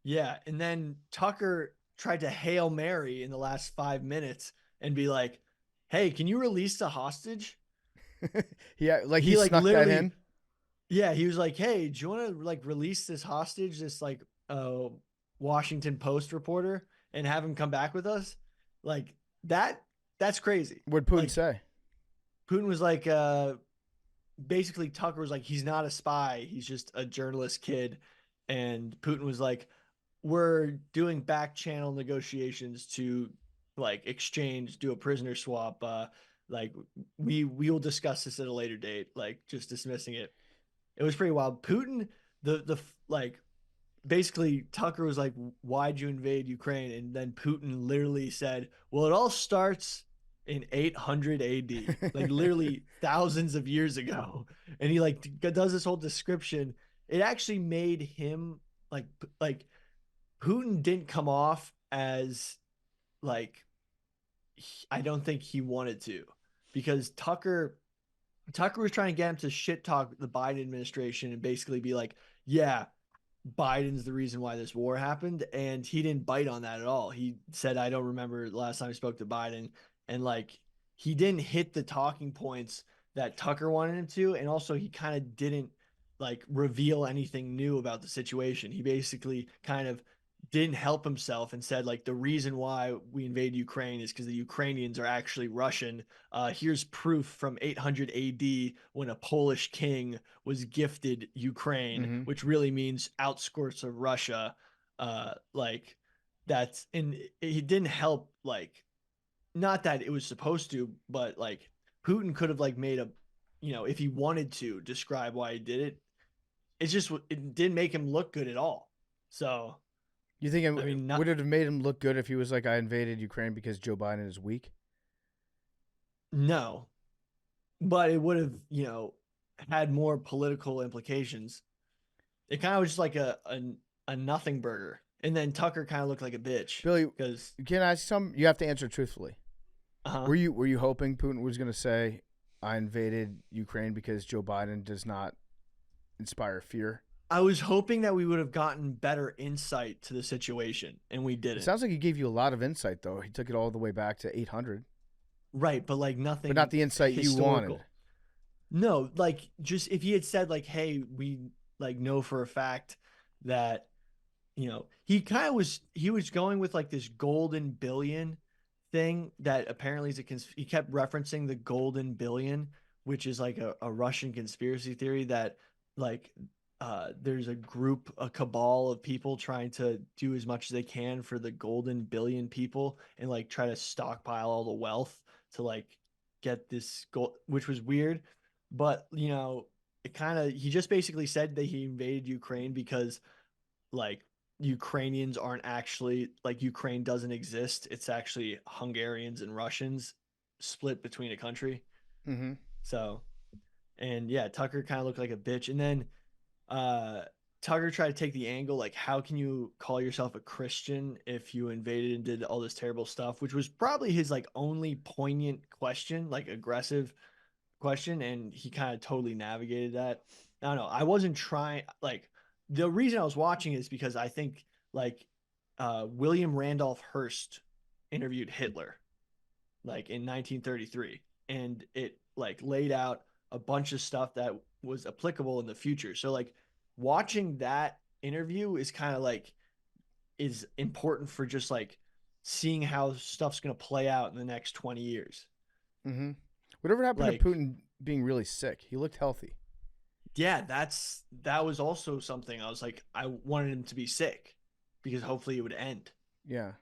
Yeah, and then Tucker tried to Hail Mary in the last 5 minutes and be like, "Hey, can you release the hostage?" Yeah, like he like snuck that literally- in. Yeah, he was like, "Hey, do you want to like release this hostage, this like Washington Post reporter, and have him come back with us?" Like that's crazy. What'd Putin like, say? Putin was like, basically Tucker was like, he's not a spy, he's just a journalist kid, and Putin was like, we're doing back channel negotiations to like do a prisoner swap. Like we will discuss this at a later date. Like just dismissing it. It was pretty wild. Putin, the like, basically Tucker was like, why'd you invade Ukraine? And then Putin literally said, well, it all starts in 800 AD, like literally thousands of years ago. And he like does this whole description. It actually made him like Putin didn't come off as like, I don't think he wanted to, because Tucker was trying to get him to shit talk the Biden administration and basically be like, yeah, Biden's the reason why this war happened. And he didn't bite on that at all. He said, I don't remember the last time I spoke to Biden. And like, he didn't hit the talking points that Tucker wanted him to. And also he kind of didn't like reveal anything new about the situation. He basically kind of didn't help himself and said like, the reason why we invaded Ukraine is because the Ukrainians are actually Russian. Here's proof from 800 AD when a Polish king was gifted Ukraine, which really means outskirts of Russia. Like that's, and he didn't help like not that it was supposed to, but like Putin could have like made a, if he wanted to describe why he did it, it's just, it didn't make him look good at all. So You think I mean, not- would it have made him look good if he was like, I invaded Ukraine because Joe Biden is weak? no, but it would have, had more political implications. It kind of was just like a nothing burger. And then Tucker kind of looked like a bitch. Billy, because can I ask something? You have to answer truthfully. Were you hoping Putin was going to say, I invaded Ukraine because Joe Biden does not inspire fear? I was hoping that we would have gotten better insight to the situation, and we It didn't. sounds like he gave you a lot of insight, though. He took it all the way back to 800. Right, but like nothing. But not the insight you historical. wanted. No, like just if he had said like, "Hey, we like know for a fact that," he kind of was. He was going with like this golden billion thing that apparently is he kept referencing the golden billion, which is like a Russian conspiracy theory that like there's a cabal of people trying to do as much as they can for the golden billion people and like try to stockpile all the wealth to like get this gold, which was weird. But he just basically said that he invaded Ukraine because like Ukrainians aren't actually, like, Ukraine doesn't exist. It's actually Hungarians and Russians split between a country. Mm-hmm. So, and yeah, Tucker kind of looked like a bitch. And then Tucker tried to take the angle, like, how can you call yourself a Christian if you invaded and did all this terrible stuff, which was probably his like only poignant question, like aggressive question. And he kind of totally navigated that. I don't know. I wasn't trying, like, the reason I was watching is because I think like William Randolph Hearst interviewed Hitler like in 1933, and it like laid out a bunch of stuff that was applicable in the future. So like watching that interview is kind of like is important for just like seeing how stuff's going to play out in the next 20 years. Mm-hmm. Whatever happened Like, to Putin being really sick? He looked healthy. yeah, that was also something I was like, I wanted him to be sick because hopefully it would end. Yeah.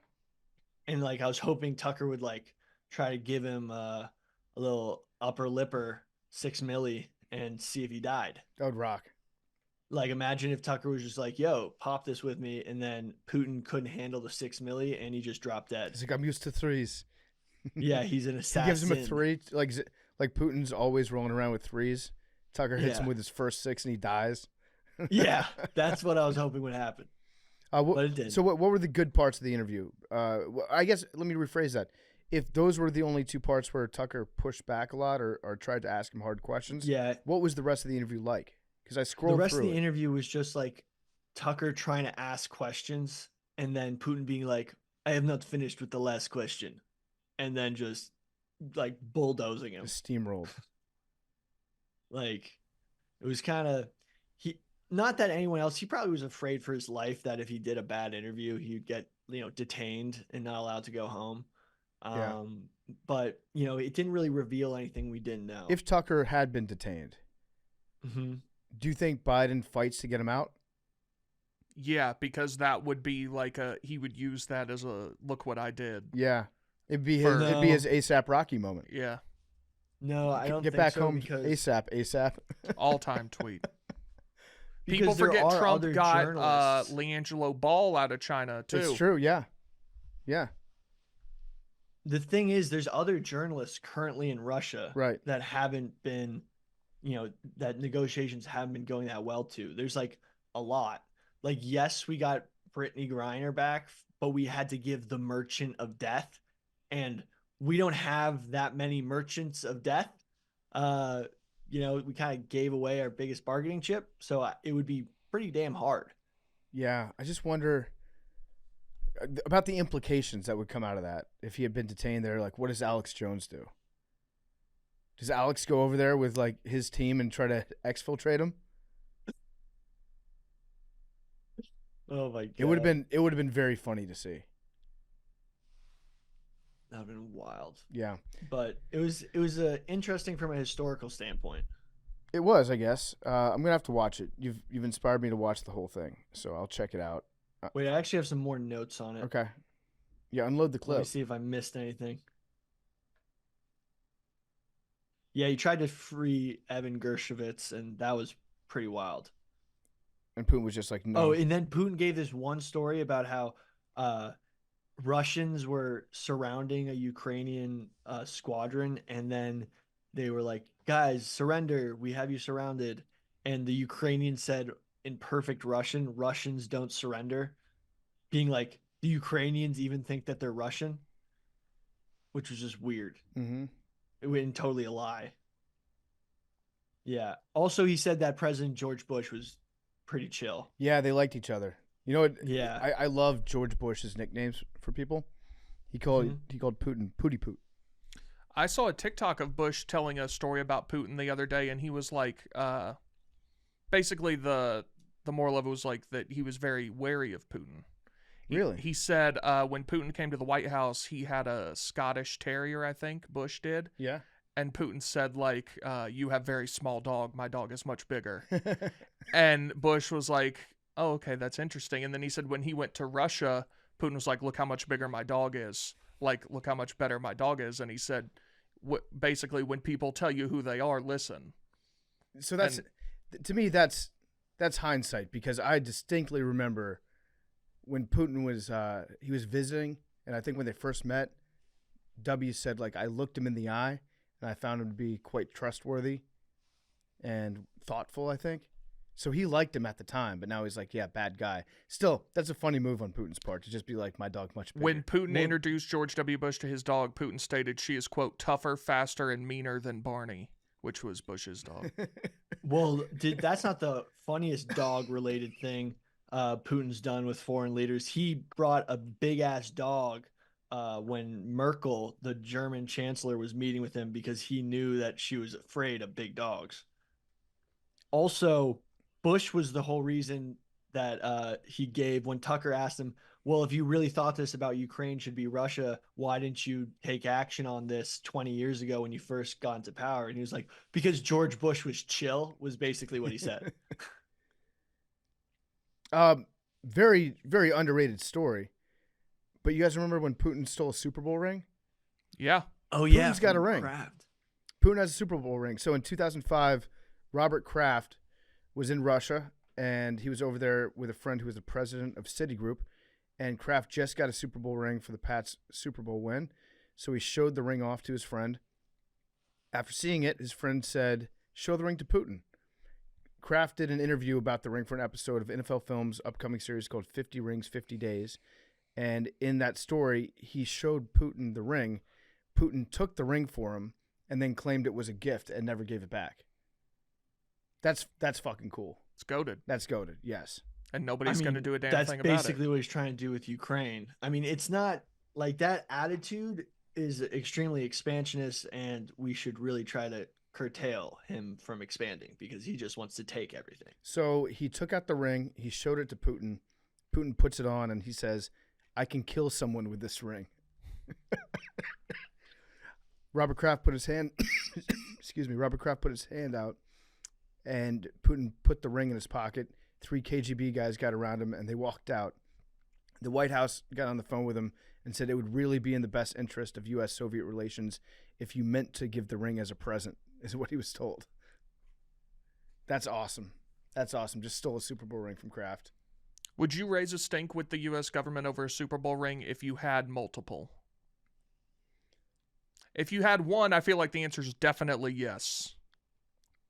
And like I was hoping Tucker would like try to give him a little upper lipper 6 milli and see if he died. That would rock. Like imagine if Tucker was just like, yo, pop this with me, and then Putin couldn't handle the 6 milli and he just dropped dead. He's like, I'm used to threes. Yeah, he's an assassin. He gives him a three, like Putin's always rolling around with threes. Tucker hits him with his first 6 and he dies. Yeah, that's what I was hoping would happen. But it did. So what were the good parts of the interview? I guess let me rephrase that. If those were the only 2 parts where Tucker pushed back a lot or tried to ask him hard questions, what was the rest of the interview like? Because I scrolled through the rest of the it. interview was just like Tucker trying to ask questions and then Putin being like, I have not finished with the last question. And then just like bulldozing him. Just steamrolled. Like it was kind of not that anyone else, he probably was afraid for his life that if he did a bad interview, he'd get, detained and not allowed to go home. But it didn't really reveal anything we didn't know. If Tucker had been detained, do you think Biden fights to get him out? Yeah, because that would be like he would use that as a look what I did. Yeah. It'd be his ASAP Rocky moment. Yeah. No, I don't get think back so home because ASAP. All-time tweet. Because People there forget are Trump other got journalists. LiAngelo Ball out of China too. It's true, yeah. Yeah. The thing is, there's other journalists currently in Russia that haven't been, that negotiations haven't been going that well to. There's like a lot. Like, yes, we got Brittany Griner back, but we had to give the Merchant of Death, and we don't have that many Merchants of Death. We kind of gave away our biggest bargaining chip, so it would be pretty damn hard. Yeah, I just wonder about the implications that would come out of that if he had been detained there. Like, what does Alex Jones do? Does Alex go over there with like his team and try to exfiltrate him? Oh my god! It would have been very funny to see. That would have been wild. Yeah, but it was interesting from a historical standpoint. It was, I guess. I'm gonna have to watch it. You've inspired me to watch the whole thing, so I'll check it out. Wait, I actually have some more notes on it. Okay. Yeah, unload the clip. Let me see if I missed anything. Yeah, he tried to free Evan Gershkovich, and that was pretty wild. And Putin was just like, no. Oh, and then Putin gave this one story about how Russians were surrounding a Ukrainian squadron, and then they were like, guys, surrender. We have you surrounded. And the Ukrainian said in perfect Russian, Russians don't surrender, being like, the Ukrainians even think that they're Russian, which was just weird. Mm-hmm. It was totally a lie. Yeah. Also, he said that President George Bush was pretty chill. Yeah, they liked each other. You know what? Yeah. I love George Bush's nicknames for people. He called Putin Pooty Poot. I saw a TikTok of Bush telling a story about Putin the other day, and he was like, basically the moral of it was like that he was very wary of Putin. Really? He said when Putin came to the White House, he had a Scottish Terrier, I think, Bush did. Yeah. And Putin said, like, you have very small dog. My dog is much bigger. And Bush was like, oh, okay, that's interesting. And then he said when he went to Russia, Putin was like, look how much bigger my dog is. Like, look how much better my dog is. And he said, basically, when people tell you who they are, listen. So that's, to me, that's hindsight, because I distinctly remember when Putin was, he was visiting, and I think when they first met, W said, like, I looked him in the eye, and I found him to be quite trustworthy and thoughtful, I think. So he liked him at the time, but now he's like, yeah, bad guy. Still, that's a funny move on Putin's part to just be like, my dog much bigger. When Putin introduced George W. Bush to his dog, Putin stated she is, quote, tougher, faster, and meaner than Barney, which was Bush's dog. Well, that's not the funniest dog-related thing Putin's done with foreign leaders. He brought a big-ass dog when Merkel, the German chancellor, was meeting with him because he knew that she was afraid of big dogs. Also, Bush was the whole reason that he gave when Tucker asked him, well, if you really thought this about Ukraine should be Russia, why didn't you take action on this 20 years ago when you first got into power? And he was like, because George Bush was chill, was basically what he said. Very, very underrated story. But you guys remember when Putin stole a Super Bowl ring? Yeah. Oh, yeah. Putin's got a ring. Kraft. Putin has a Super Bowl ring. So in 2005, Robert Kraft was in Russia, and he was over there with a friend who was the president of Citigroup, and Kraft just got a Super Bowl ring for the Pats' Super Bowl win. So he showed the ring off to his friend. After seeing it, his friend said, show the ring to Putin. Kraft did an interview about the ring for an episode of NFL Films' upcoming series called 50 Rings, 50 Days. And in that story, he showed Putin the ring. Putin took the ring for him and then claimed it was a gift and never gave it back. That's fucking cool. It's goated. That's goated, yes. And nobody's going to do a damn thing about it. That's basically what he's trying to do with Ukraine. I mean, it's not like that attitude is extremely expansionist, and we should really try to curtail him from expanding because he just wants to take everything. So he took out the ring. He showed it to Putin. Putin puts it on, and he says, I can kill someone with this ring. Robert Kraft put his hand Robert Kraft put his hand out, and Putin put the ring in his pocket. 3 KGB guys got around him, and they walked out. The White House got on the phone with him and said it would really be in the best interest of U.S.-Soviet relations if you meant to give the ring as a present, is what he was told. That's awesome. That's awesome. Just stole a Super Bowl ring from Kraft. Would you raise a stink with the U.S. government over a Super Bowl ring if you had multiple? If you had one, I feel like the answer is definitely yes.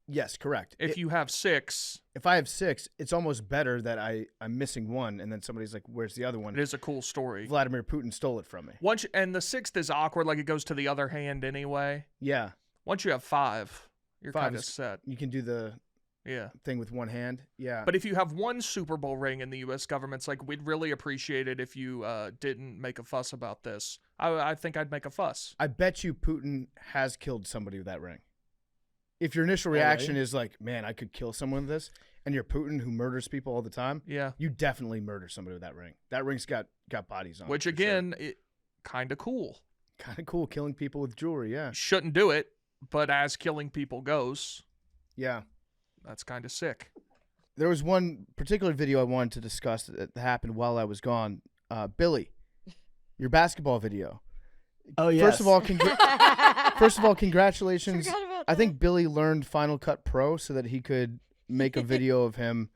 Yes, correct. If you have 6... If I have 6, it's almost better that I'm missing one, and then somebody's like, where's the other one? It is a cool story. Vladimir Putin stole it from me. And the 6th is awkward, like it goes to the other hand anyway. Yeah. Once you have 5, you're 5 kind of is- set. You can do the Yeah. thing with one hand. Yeah. But if you have one Super Bowl ring in the U.S. government's like, we'd really appreciate it if you didn't make a fuss about this. I think I'd make a fuss. I bet you Putin has killed somebody with that ring. If your initial reaction Alright. is like, man, I could kill someone with this, and you're Putin who murders people all the time, Yeah. you definitely murder somebody with that ring. That ring's got bodies on it. Which, for again, it kind of cool. sure. Kind of cool killing people with jewelry, yeah. Shouldn't do it, but as killing people goes, Yeah. that's kind of sick. There was one particular video I wanted to discuss that happened while I was gone. Billy, your basketball video. Oh, yes. First of all, congratulations Forgot about I think Billy learned Final Cut Pro so that he could make a video of him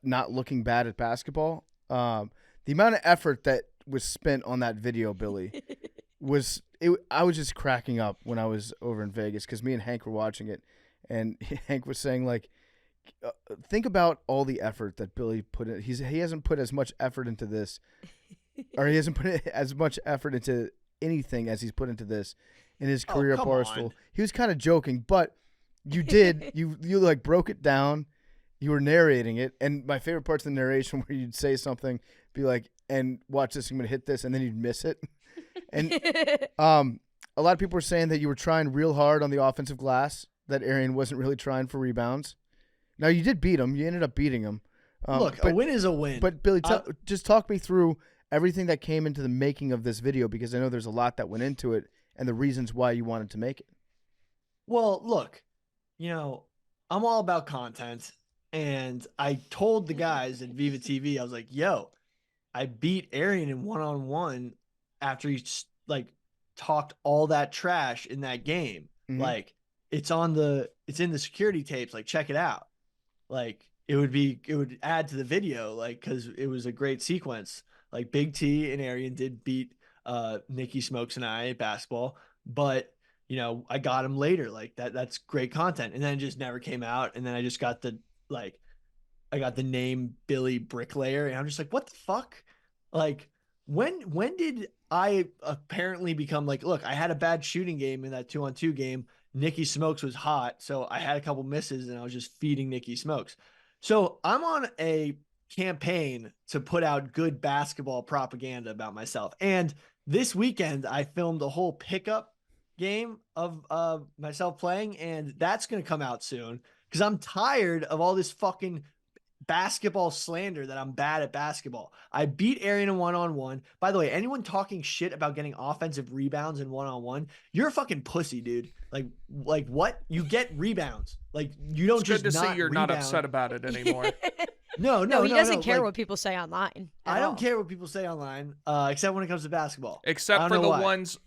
not looking bad at basketball. The amount of effort that was spent on that video, Billy, I was just cracking up when I was over in Vegas because me and Hank were watching it, and Hank was saying, like, think about all the effort that Billy put in. He hasn't put as much effort into this, or he hasn't put as much effort into anything as he's put into this in his career at Barstool. On. He was kind of joking, but you did. you like broke it down. You were narrating it, and my favorite part's the narration where you'd say something, be like, and watch this, I'm going to hit this, and then you'd miss it. And a lot of people were saying that you were trying real hard on the offensive glass, that Arian wasn't really trying for rebounds. Now, you did beat him. You ended up beating him. Look, a win is a win. But, Billy, just talk me through everything that came into the making of this video, because I know there's a lot that went into it and the reasons why you wanted to make it. Well, look, I'm all about content. And I told the guys at Viva TV, I was like, yo, I beat Arian in one-on-one after he talked all that trash in that game. Mm-hmm. Like, it's in the security tapes. Like, check it out. Like, it would add to the video, like, cause it was a great sequence. Like, Big T and Arian did beat Nikki Smokes and I at basketball, but I got him later. Like, that's great content. And then it just never came out. And then I just got I got the name Billy Bricklayer, and I'm just like, what the fuck? Like, when did I apparently become like, look, I had a bad shooting game in that 2-on-2 game. Nikki Smokes was hot, so I had a couple misses, and I was just feeding Nikki Smokes. So I'm on a campaign to put out good basketball propaganda about myself. And this weekend, I filmed a whole pickup game of myself playing, and that's going to come out soon. Because I'm tired of all this fucking basketball slander that I'm bad at basketball. I beat Arian in one-on-one. By the way, anyone talking shit about getting offensive rebounds in one-on-one, you're a fucking pussy, dude. Like what? You get rebounds. Like, you don't just good to not see you're rebound. not upset about it anymore. No, he doesn't care what people say online. I don't care what people say online, except when it comes to basketball. Except for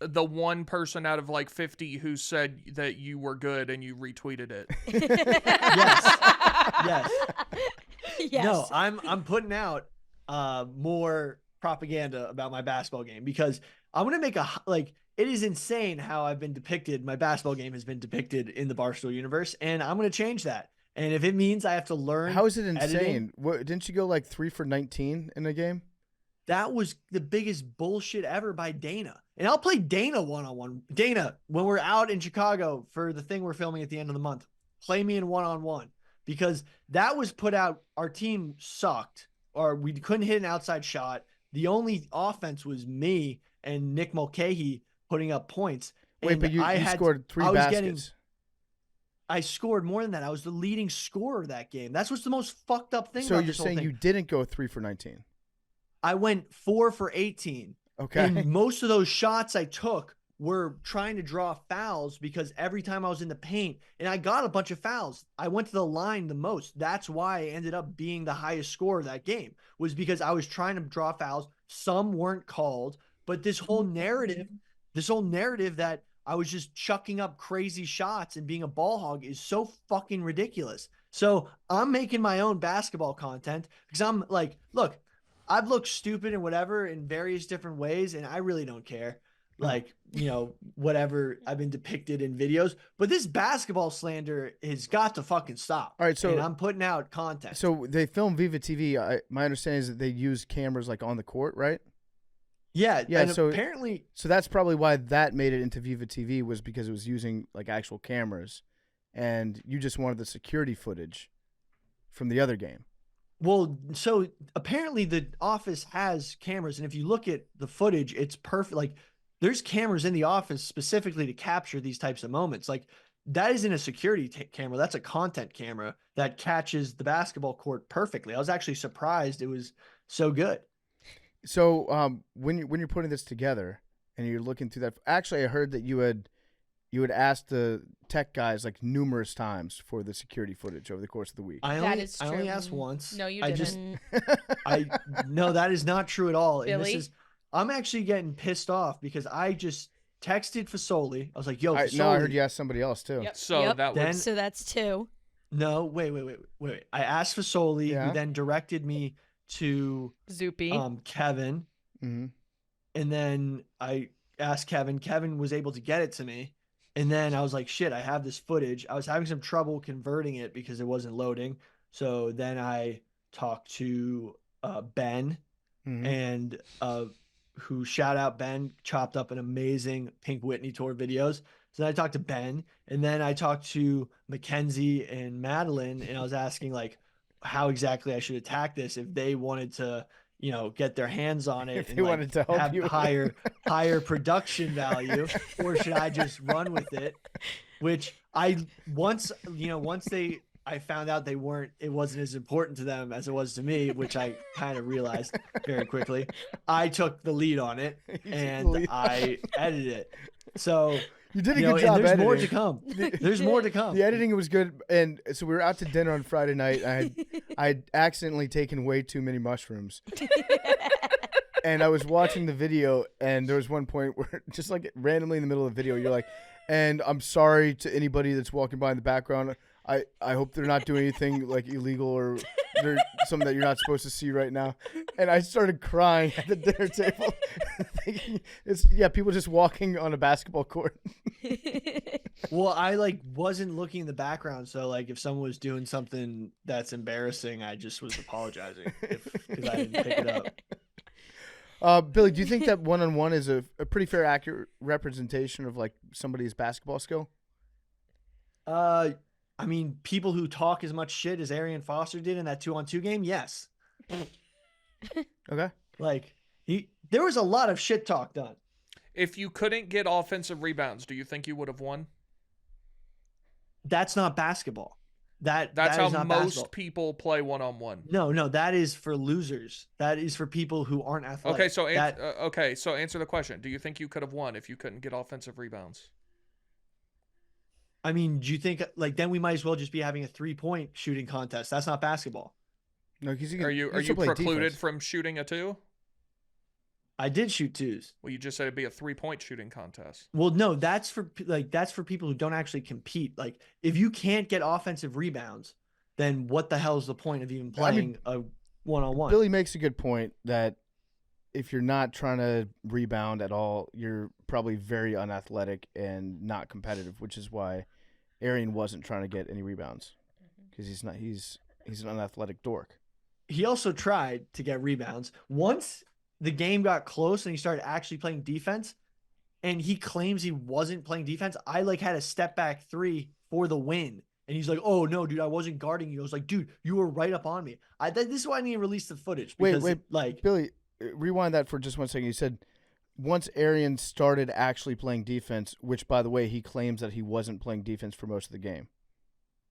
the one person out of like 50 who said that you were good and you retweeted it. Yes. No, I'm putting out more propaganda about my basketball game, because I'm gonna make it is insane how I've been depicted. My basketball game has been depicted in the Barstool universe, and I'm gonna change that. And if it means I have to learn, how is it insane? Didn't you go like 3 for 19 in a game? That was the biggest bullshit ever by Dana. And I'll play Dana one-on-one. Dana, when we're out in Chicago for the thing we're filming at the end of the month, play me in one-on-one, because that was put out. Our team sucked, or we couldn't hit an outside shot. The only offense was me and Nick Mulcahy putting up points. Wait, but you scored 3 baskets. I scored more than that. I was the leading scorer of that game. That's what's the most fucked up thing. So about you're saying you didn't go 3 for 19? I went 4 for 18. Okay. And most of those shots I took were trying to draw fouls, because every time I was in the paint, and I got a bunch of fouls, I went to the line the most. That's why I ended up being the highest scorer of that game, was because I was trying to draw fouls. Some weren't called, but this whole narrative that I was just chucking up crazy shots and being a ball hog is so fucking ridiculous. So I'm making my own basketball content, because I'm like, look, I've looked stupid and whatever in various different ways, and I really don't care. Like, whatever I've been depicted in videos, but this basketball slander has got to fucking stop. All right, so I'm putting out content. So they film Viva TV. My understanding is that they use cameras like on the court, right? Yeah. And so apparently, so that's probably why that made it into Viva TV, was because it was using like actual cameras, and you just wanted the security footage from the other game. Well, so apparently the office has cameras, and if you look at the footage, it's perfect. Like, there's cameras in the office specifically to capture these types of moments. Like, that isn't a security camera. That's a content camera that catches the basketball court perfectly. I was actually surprised it was so good. So when you're putting this together and you're looking through that, actually I heard that you had asked the tech guys like numerous times for the security footage over the course of the week. I only asked once. No, you didn't. No, that is not true at all. Billy? And I'm actually getting pissed off, because I just texted Fasoli. I was like, "Yo, Fasoli." No, I heard you ask somebody else too. Yep. So Yep. that Then- was So that's 2. No, wait. I asked Fasoli, Yeah. who then directed me to Zoopy. Kevin, Mm-hmm. and then I asked Kevin. Kevin was able to get it to me, and then I was like, "Shit, I have this footage." I was having some trouble converting it because it wasn't loading. So then I talked to Ben, Mm-hmm. and who, shout out Ben, chopped up an amazing Pink Whitney tour videos. So then I talked to Ben, and then I talked to Mackenzie and Madeline, and I was asking like how exactly I should attack this if they wanted to, get their hands on it If and they like, wanted to help have you. higher production value, or should I just run with it? Which once I found out it wasn't as important to them as it was to me, which I kind of realized very quickly. I took the lead on it and I edited it. So You did a and good job there's editing. more to come. There's more to come. The editing was good, and so we were out to dinner on Friday night. I had accidentally taken way too many mushrooms, and I was watching the video, and there was one point where just like randomly in the middle of the video, you're like, "And I'm sorry to anybody that's walking by in the background. I hope they're not doing anything like illegal or they're something that you're not supposed to see right now." And I started crying at the dinner table, thinking people just walking on a basketball court. Well, I wasn't looking in the background, so like if someone was doing something that's embarrassing, I just was apologizing because I didn't pick it up. Billy, do you think that one-on-one is a pretty fair, accurate representation of like somebody's basketball skill? I mean, people who talk as much shit as Arian Foster did in that 2-on-2 game, yes. Okay. Like there was a lot of shit talk done. if you couldn't get offensive rebounds, do you think you would have won? That's not basketball. That's how not most basketball. people play one-on-one. No, that is for losers. That is for people who aren't athletic. Okay, so answer the question. Do you think you could have won if you couldn't get offensive rebounds? I mean, do you think then we might as well just be having a 3-point shooting contest? That's not basketball. No, because Are you precluded from shooting a 2? I did shoot 2s. Well, you just said it'd be a 3-point shooting contest. Well, no, that's for people who don't actually compete. Like, if you can't get offensive rebounds, then what the hell is the point of even playing a one-on-one? Billy makes a good point that if you're not trying to rebound at all, you're probably very unathletic and not competitive, which is why Arian wasn't trying to get any rebounds because he's not. He's an unathletic dork. He also tried to get rebounds. Once the game got close and he started actually playing defense, and he claims he wasn't playing defense, I had a step back 3 for the win. And he's like, "Oh no, dude, I wasn't guarding you." I was like, "Dude, you were right up on me." This is why I need to release the footage. Because, wait, Billy, rewind that for just 1 second. You said once Arian started actually playing defense, which by the way, he claims that he wasn't playing defense for most of the game.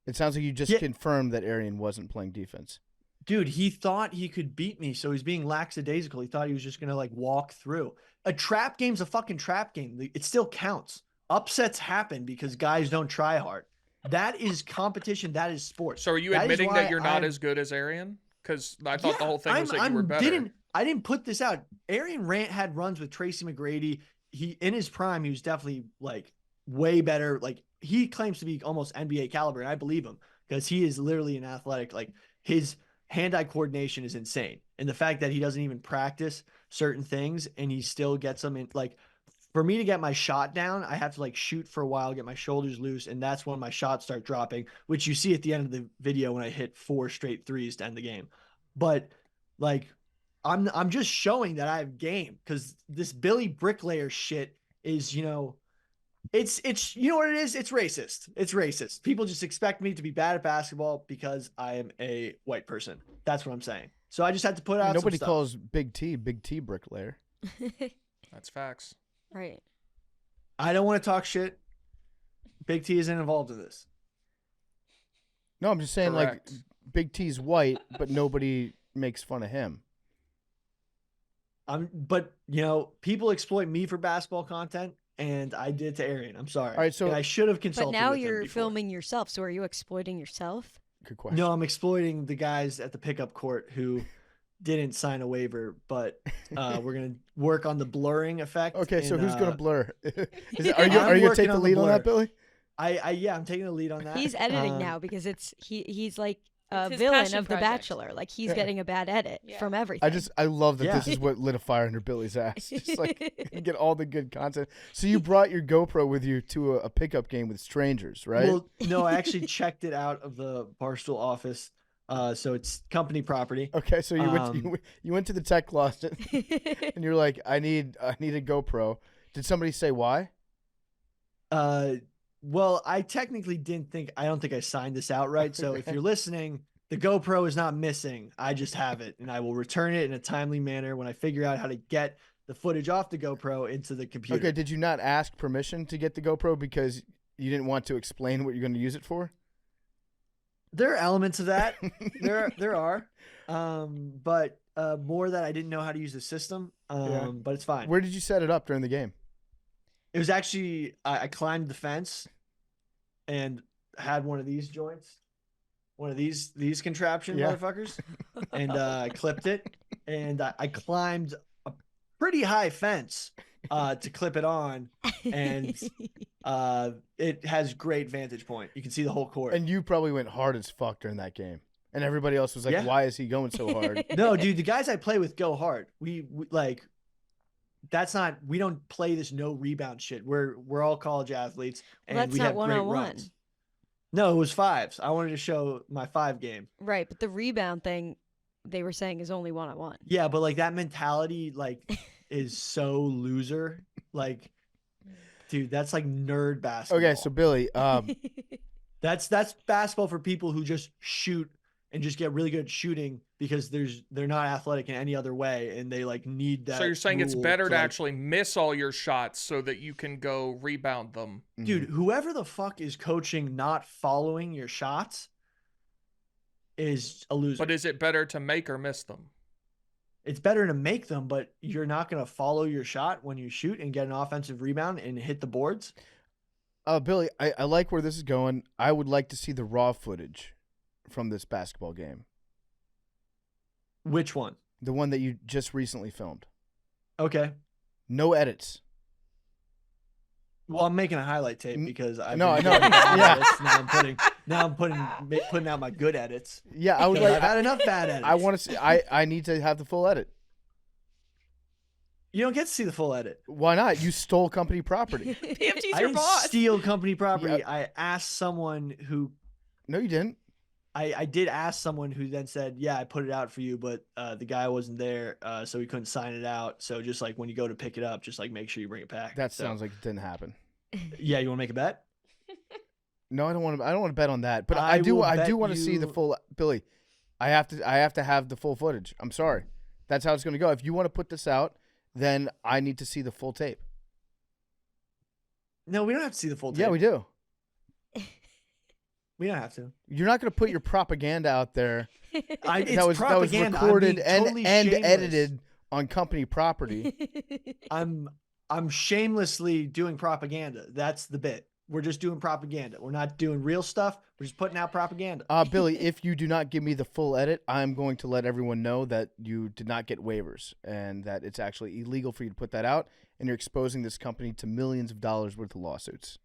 It sounds like you just confirmed that Arian wasn't playing defense. Dude, he thought he could beat me, so he's being lackadaisical. He thought he was just gonna walk through. A trap game's a fucking trap game. It still counts. Upsets happen because guys don't try hard. That is competition. That is sports. So are you admitting that you're not as good as Arian? Because I thought the whole thing was that you were better. I didn't put this out. Arian had runs with Tracy McGrady. He in his prime, he was definitely way better. He claims to be almost NBA caliber, and I believe him because he is literally an athletic. His hand-eye coordination is insane, and the fact that he doesn't even practice certain things and he still gets them in. For me to get my shot down, I have to shoot for a while, get my shoulders loose, and that's when my shots start dropping, which you see at the end of the video when I hit 4 straight threes to end the game. But I'm just showing that I have game, because this Billy Bricklayer shit is, it's you know what it is? It's racist. It's racist. People just expect me to be bad at basketball because I am a white person. That's what I'm saying. So I just had to put out Nobody some calls Big T Bricklayer. That's facts. Right. I don't want to talk shit. Big T isn't involved in this. No, I'm just saying Correct. Big T's white, but nobody makes fun of him. But people exploit me for basketball content, and I did to Arian. I'm sorry. All right, so and I should have consulted. But now with him you're before. filming yourself, so are you exploiting yourself? Good question. No, I'm exploiting the guys at the pickup court who didn't sign a waiver, but we're gonna work on the blurring effect. Okay, so who's gonna blur? Are you I'm gonna take working the on the lead on that, blur. Billy? I'm taking the lead on that. He's editing now because he's like a his villain passion of The project. Bachelor. Like he's getting a bad edit Yeah. from everything. I love that Yeah. this is what lit a fire under Billy's ass. Just like you get all the good content. So you brought your GoPro with you to a pickup game with strangers, right? Well, no, I actually checked it out of the Barstool office. So it's company property. Okay, so you went to the tech closet and you're like, I need a GoPro. Did somebody say why? Well, I technically I don't think I signed this out right. So if you're listening, the GoPro is not missing. I just have it, and I will return it in a timely manner when I figure out how to get the footage off the GoPro into the computer. Okay, did you not ask permission to get the GoPro because you didn't want to explain what you're going to use it for? There are elements of that. there are. But more that I didn't know how to use the system. But it's fine. Where did you set it up during the game? It was actually I climbed the fence and had one of these joints, one of these contraption motherfuckers, and I clipped it, and I climbed a pretty high fence to clip it on, and it has great vantage point. You can see the whole court. And you probably went hard as fuck during that game, and everybody else was like, Yeah. "Why is he going so hard?" No, dude, the guys I play with go hard. We like. We don't play this no rebound shit. We're all college athletes, and Well, that's we not have great one-on-one. runs. No, it was fives. I wanted to show my 5 game. Right, but the rebound thing they were saying is only 1-on-1. Yeah, but like that mentality is so loser. Like, dude, that's like nerd basketball. Okay, so Billy, that's basketball for people who just shoot and just get really good at shooting because they're not athletic in any other way, and they like need that. So you're saying it's rule better to like- actually miss all your shots so that you can go rebound them. Dude, whoever the fuck is coaching not following your shots is a loser. But is it better to make or miss them? It's better to make them, but you're not going to follow your shot when you shoot and get an offensive rebound and hit the boards. Billy, I like where this is going. I would like to see the raw footage from this basketball game. Which one? The one that you just recently filmed. Okay. No edits. Well, I'm making a highlight tape because I No, I know. Yeah. Now I'm putting out my good edits. Yeah, I would I've like. had enough bad edits. I want to see. I need to have the full edit. You don't get to see the full edit. Why not? You stole company property. PFT's I your didn't boss. steal company property. Yeah. I asked someone who No, you didn't. I did ask someone who then said, yeah, I put it out for you, but the guy wasn't there, so he couldn't sign it out. So just like when you go to pick it up, just like make sure you bring it back. That So, sounds like it didn't happen. yeah. You want to make a bet? No, I don't want to bet on that. But I I do will bet want to see the you- full. Billy, I have to have the full footage. I'm sorry. That's how it's going to go. If you want to put this out, then I need to see the full tape. No, we don't have to see the full tape. Yeah, we do. We don't have to. You're not going to put your propaganda out there It's that was propaganda. I'm recorded being and totally and shameless. edited on company property. I'm shamelessly doing propaganda. That's the bit. We're just doing propaganda. We're not doing real stuff. We're just putting out propaganda. Billy, if you do not give me the full edit, I'm going to let everyone know that you did not get waivers and that it's actually illegal for you to put that out, and you're exposing this company to millions of dollars worth of lawsuits.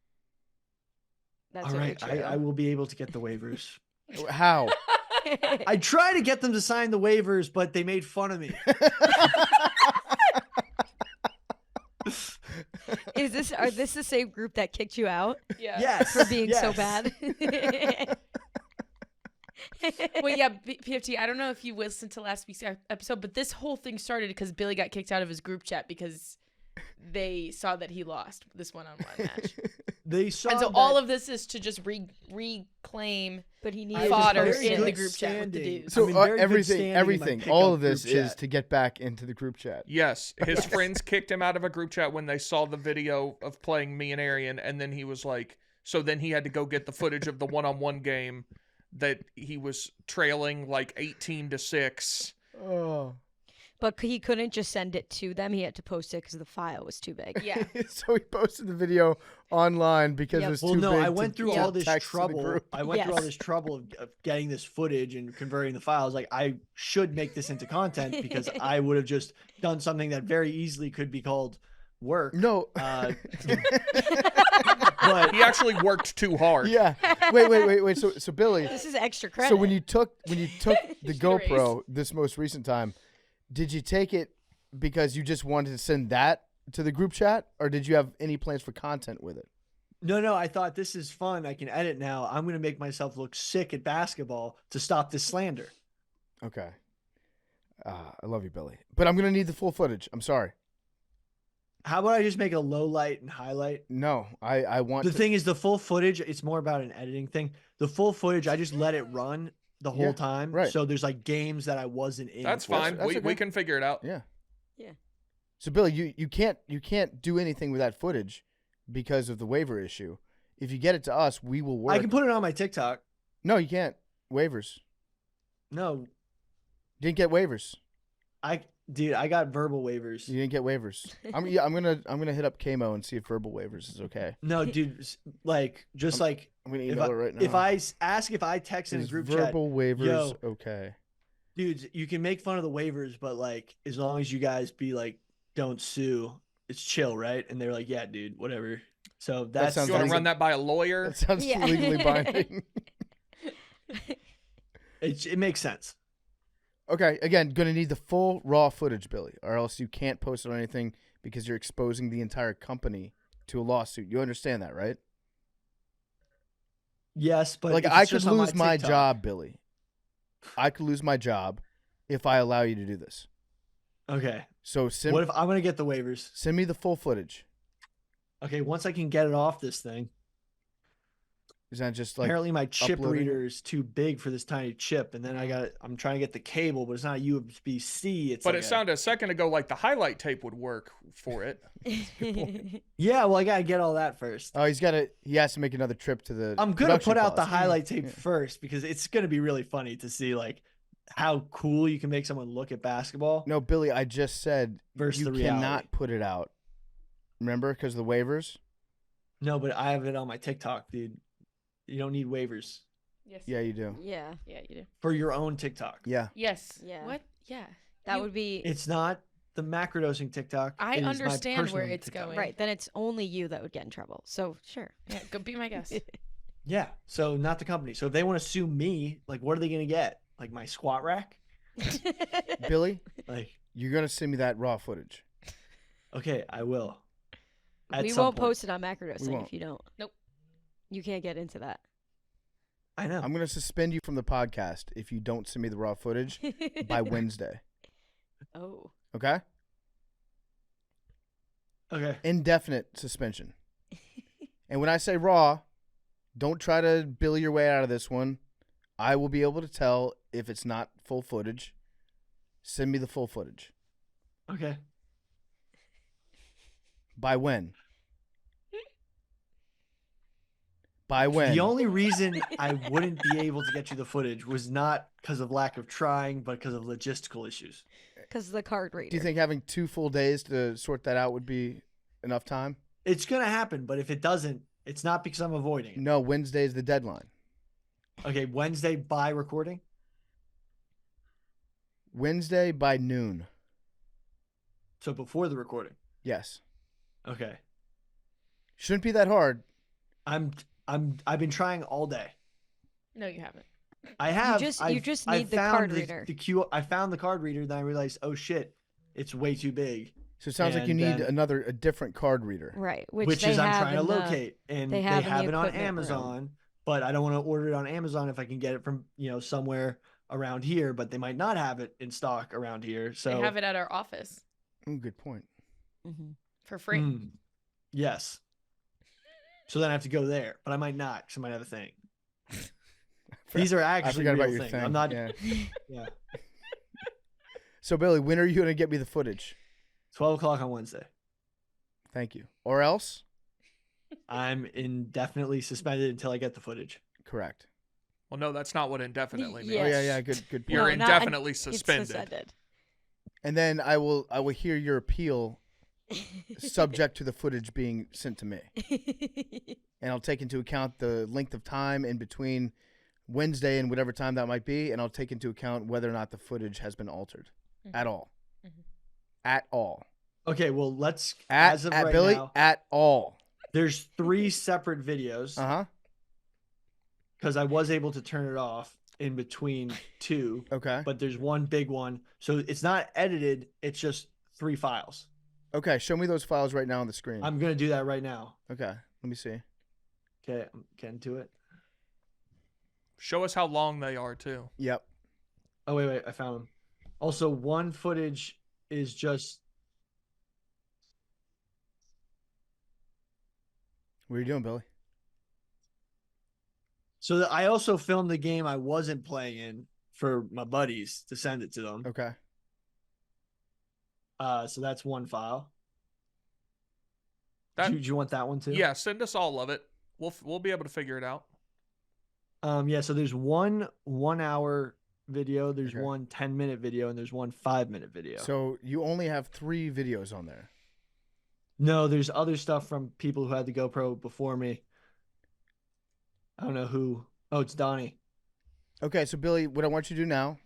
That's All very right, true. I will be able to get the waivers. How? I try to get them to sign the waivers, but they made fun of me. Is this the same group that kicked you out Yeah. Yes. for being so yes. bad? Well, yeah, PFT, I don't know if you listened to last week's episode, but this whole thing started because Billy got kicked out of his group chat because they saw that he lost this one-on-one match. They saw And so that- all of this is to just reclaim But he I needed have fodder very in the good group chat with the standing. dudes. So I'm in very good everything, standing in my everything, pickup all of this group is chat. to get back into the group chat. Yes, his friends kicked him out of a group chat when they saw the video of playing me and Arian, and then he was like, so then he had to go get the footage of the one-on-one game that he was trailing like 18-6. Oh, But he couldn't just send it to them. He had to post it because the file was too big. Yeah. So he posted the video online because Yep. it was Well, too no, big. I went through all this text to the trouble. group. I went through all Yes. this trouble of getting this footage and converting the files. Like, I should make this into content because I would have just done something that very easily could be called work. No. But He actually worked too hard. Yeah. Wait. So Billy. This is extra credit. So when you took the Should GoPro this most recent time, did you take it because you just wanted to send that to the group chat, or did you have any plans for content with it? no, I thought this is fun. I can edit now. I'm going to make myself look sick at basketball to stop this slander. Okay. I love you, Billy, but I'm gonna need the full footage. I'm sorry. How about I just make a low light and highlight? No, I want The to- thing is, the full footage, it's more about an editing thing. The full footage, I just let it run the whole Yeah, time. right. So there's like games that I wasn't in. That's for. fine. That's we okay. can figure it out. Yeah. Yeah. So Billy, you can't do anything with that footage because of the waiver issue. If you get it to us, we will work. I can put it on my TikTok. No, you can't. Waivers. No, Didn't get waivers. I got verbal waivers. You didn't get waivers. I'm gonna hit up Kamo and see if verbal waivers is okay. No, dude, like just like I'm gonna if email I, it right now. if I ask if I text in a Is group chat, verbal waivers yo, okay? dudes, you can make fun of the waivers, but like as long as you guys be like, don't sue, it's chill, right? And they're like, yeah, dude, whatever. So that's sounds You want like- to run that by a lawyer? That sounds Yeah. legally binding. it makes sense. Okay, again, gonna need the full raw footage, Billy, or else you can't post it on anything because you're exposing the entire company to a lawsuit. You understand that, right? Yes, but Like if I it's could just on lose my TikTok- job, Billy. I could lose my job if I allow you to do this. Okay. So What if I'm gonna get the waivers? send me the full footage. Okay, once I can get it off this thing. Is that just like Apparently my chip uploading it? reader is too big for this tiny chip, and then I'm trying to get the cable, but it's not USB-C. It's But like it sounded a second ago like the highlight tape would work for it. yeah. Well, I gotta get all that first. Oh, he has to make another trip to the I'm gonna production put out the cost. highlight tape Yeah. first because it's gonna be really funny to see like how cool you can make someone look at basketball No, Billy, I just said versus you the reality. cannot put it out. Remember, because of the waivers? No, but I have it on my TikTok, dude. You don't need waivers Yes. Yeah, you do. Yeah. Yeah, you do. for your own TikTok. Yeah. Yes. Yeah. What? Yeah. That You- would be It's not the macrodosing TikTok. I it is my understand where personal it's TikTok. going. right. Then it's only you that would get in trouble. So sure. Yeah, go be my guest. Yeah. So not the company. So if they want to sue me, like, what are they gonna get? Like my squat rack? Billy, Like, you're gonna send me that raw footage. okay, I will. At We some won't point. post it on Macrodosing won't. if you don't. Nope. You can't get into that. I know. I'm gonna suspend you from the podcast if you don't send me the raw footage by Wednesday. Oh. Okay? Okay. Indefinite suspension. And when I say raw, don't try to Billy your way out of this one. I will be able to tell if it's not full footage. Send me the full footage. Okay. By when? By when? The only reason I wouldn't be able to get you the footage was not because of lack of trying, but because of logistical issues. Because the card reader. Do you think having 2 full days to sort that out would be enough time? It's gonna happen, but if it doesn't, it's not because I'm avoiding it. No, Wednesday is the deadline. Okay, Wednesday by recording. Wednesday by noon. So before the recording. Yes. Okay. Shouldn't be that hard. I've been trying all day. No, you haven't. I have. you I've- just I need the found card reader. I found the card reader, then I realized, oh shit, it's way too big. So it sounds like you And need then- a different card reader. Right. Which they is I'm have trying to in the- locate, and they they have have, in the it on equipment room. Amazon, but I don't want to order it on Amazon if I can get it from somewhere around here, but they might not have it in stock around here. So They have it at our office Ooh, good point. Mhm. for free. Mm, yes. So then I have to go there, but I might not because I might have a thing. These are I actually forgot real about your things. thing. I'm not. Yeah. Yeah. So Billy, when are you going to get me the footage? 12 o'clock on Wednesday. Thank you. Or else? I'm indefinitely suspended until I get the footage. Correct. Well, no, that's not what indefinitely means. Yeah. Oh yeah, yeah. Good point. You're No, not indefinitely It's suspended. And then I will hear your appeal subject to the footage being sent to me. And I'll take into account the length of time in between Wednesday and whatever time that might be, and I'll take into account whether or not the footage has been altered at all. At all. Okay, well, let's At right Billy, now, at all. there's 3 separate videos because I was able to turn it off in between 2. Okay. But there's one big one, so it's not edited. It's just 3 files. Okay, show me those files right now on the screen. I'm gonna do that right now. Okay, let me see. Okay, I'm getting to it. Show us how long they are too. Yep. Oh wait, I found them. Also, one footage is just. What are you doing, Billy? So I also filmed the game I wasn't playing in for my buddies to send it to them. Okay. So that's one file. That, Do you want that one too? yeah, send us all of it. We'll be able to figure it out. Yeah. So there's one 1 hour video. There's Okay. one 10-minute video, and there's one 5-minute video. So you only have 3 videos on there. No, there's other stuff from people who had the GoPro before me. I don't know who. Oh, it's Donnie. Okay, so Billy, what I want you to do now,